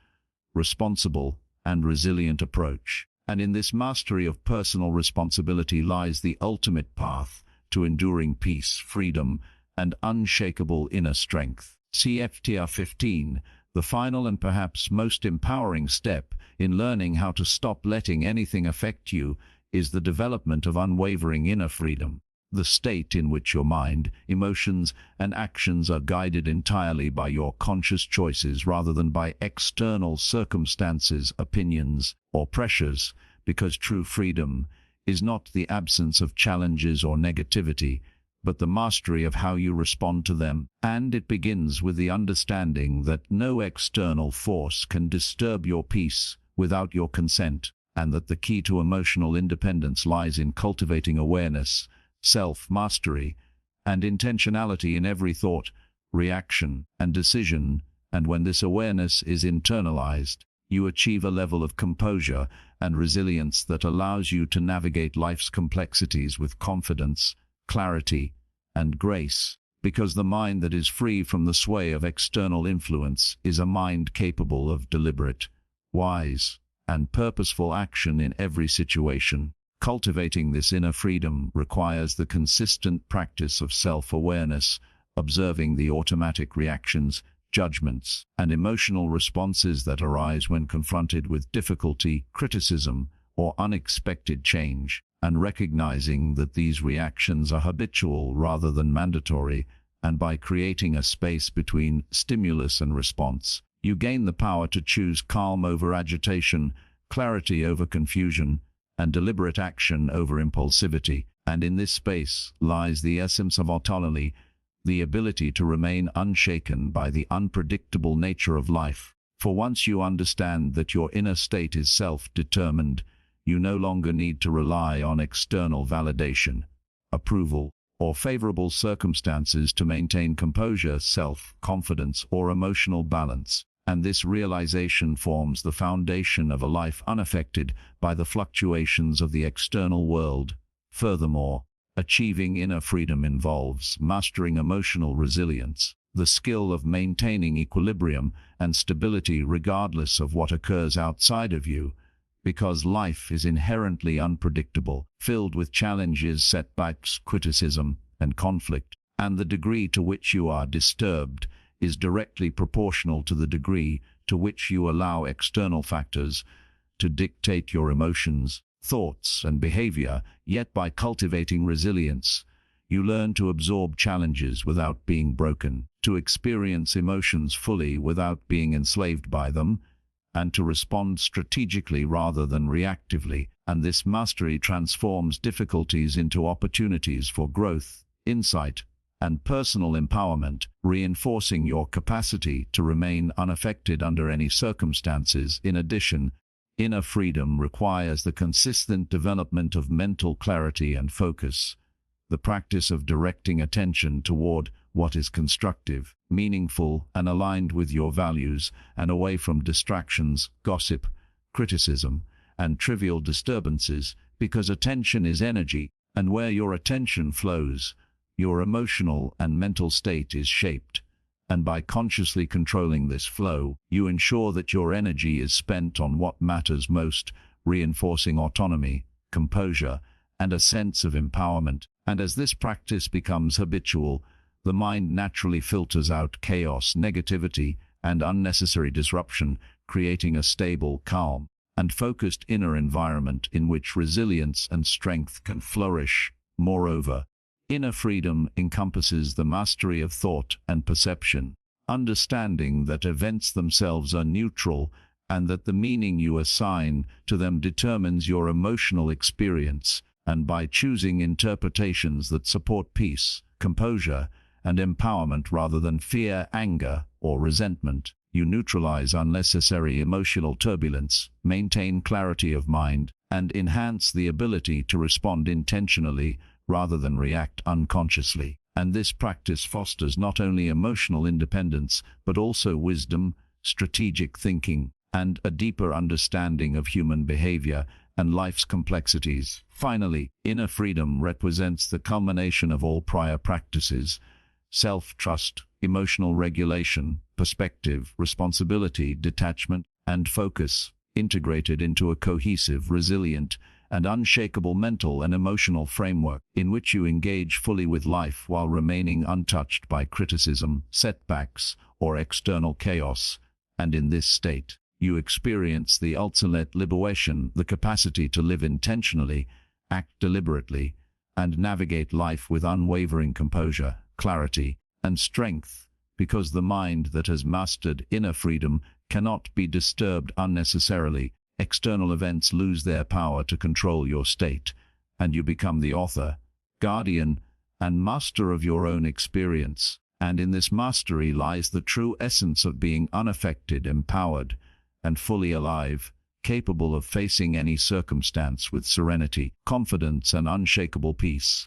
responsible, and resilient approach. And in this mastery of personal responsibility lies the ultimate path to enduring peace, freedom, and unshakable inner strength. CFTR 15, the final and perhaps most empowering step in learning how to stop letting anything affect you, is the development of unwavering inner freedom. the state in which your mind, emotions, and actions are guided entirely by your conscious choices rather than by external circumstances, opinions, or pressures, because true freedom is not the absence of challenges or negativity, but the mastery of how you respond to them. And it begins with the understanding that no external force can disturb your peace without your consent, and that the key to emotional independence lies in cultivating awareness, self-mastery, and intentionality in every thought, reaction, and decision. And when this awareness is internalized, you achieve a level of composure and resilience that allows you to navigate life's complexities with confidence, clarity, and grace, because the mind that is free from the sway of external influence is a mind capable of deliberate, wise, and purposeful action in every situation. Cultivating this inner freedom requires the consistent practice of self-awareness, observing the automatic reactions, judgments, and emotional responses that arise when confronted with difficulty, criticism, or unexpected change, and recognizing that these reactions are habitual rather than mandatory. And by creating a space between stimulus and response, you gain the power to choose calm over agitation, clarity over confusion, and deliberate action over impulsivity. And in this space lies the essence of autonomy, the ability to remain unshaken by the unpredictable nature of life. For once you understand that your inner state is self-determined, you no longer need to rely on external validation, approval, or favorable circumstances to maintain composure, self-confidence, or emotional balance. And this realization forms the foundation of a life unaffected by the fluctuations of the external world. Furthermore, achieving inner freedom involves mastering emotional resilience, the skill of maintaining equilibrium and stability regardless of what occurs outside of you, because life is inherently unpredictable, filled with challenges, setbacks, criticism, and conflict, and the degree to which you are disturbed is directly proportional to the degree to which you allow external factors to dictate your emotions, thoughts, and behavior. Yet by cultivating resilience, you learn to absorb challenges without being broken, to experience emotions fully without being enslaved by them, and to respond strategically rather than reactively. And this mastery transforms difficulties into opportunities for growth, insight, and personal empowerment, reinforcing your capacity to remain unaffected under any circumstances. In addition, inner freedom requires the consistent development of mental clarity and focus, the practice of directing attention toward what is constructive, meaningful, and aligned with your values, and away from distractions, gossip, criticism, and trivial disturbances, because attention is energy, and where your attention flows, your emotional and mental state is shaped. And by consciously controlling this flow, you ensure that your energy is spent on what matters most, reinforcing autonomy, composure, and a sense of empowerment. And as this practice becomes habitual, the mind naturally filters out chaos, negativity, and unnecessary disruption, creating a stable, calm, and focused inner environment in which resilience and strength can flourish. Moreover, inner freedom encompasses the mastery of thought and perception, understanding that events themselves are neutral and that the meaning you assign to them determines your emotional experience. And by choosing interpretations that support peace, composure, and empowerment rather than fear, anger, or resentment, you neutralize unnecessary emotional turbulence, maintain clarity of mind, and enhance the ability to respond intentionally rather than react unconsciously. And this practice fosters not only emotional independence, but also wisdom, strategic thinking, and a deeper understanding of human behavior and life's complexities. Finally, inner freedom represents the culmination of all prior practices: self-trust, emotional regulation, perspective, responsibility, detachment, and focus, integrated into a cohesive, resilient, and unshakable mental and emotional framework in which you engage fully with life while remaining untouched by criticism, setbacks, or external chaos. And in this state, you experience the ultimate liberation, the capacity to live intentionally, act deliberately, and navigate life with unwavering composure, clarity, and strength, because the mind that has mastered inner freedom cannot be disturbed unnecessarily. External events lose their power to control your state, and you become the author, guardian, and master of your own experience. And in this mastery lies the true essence of being unaffected, empowered, and fully alive, capable of facing any circumstance with serenity, confidence, and unshakable peace.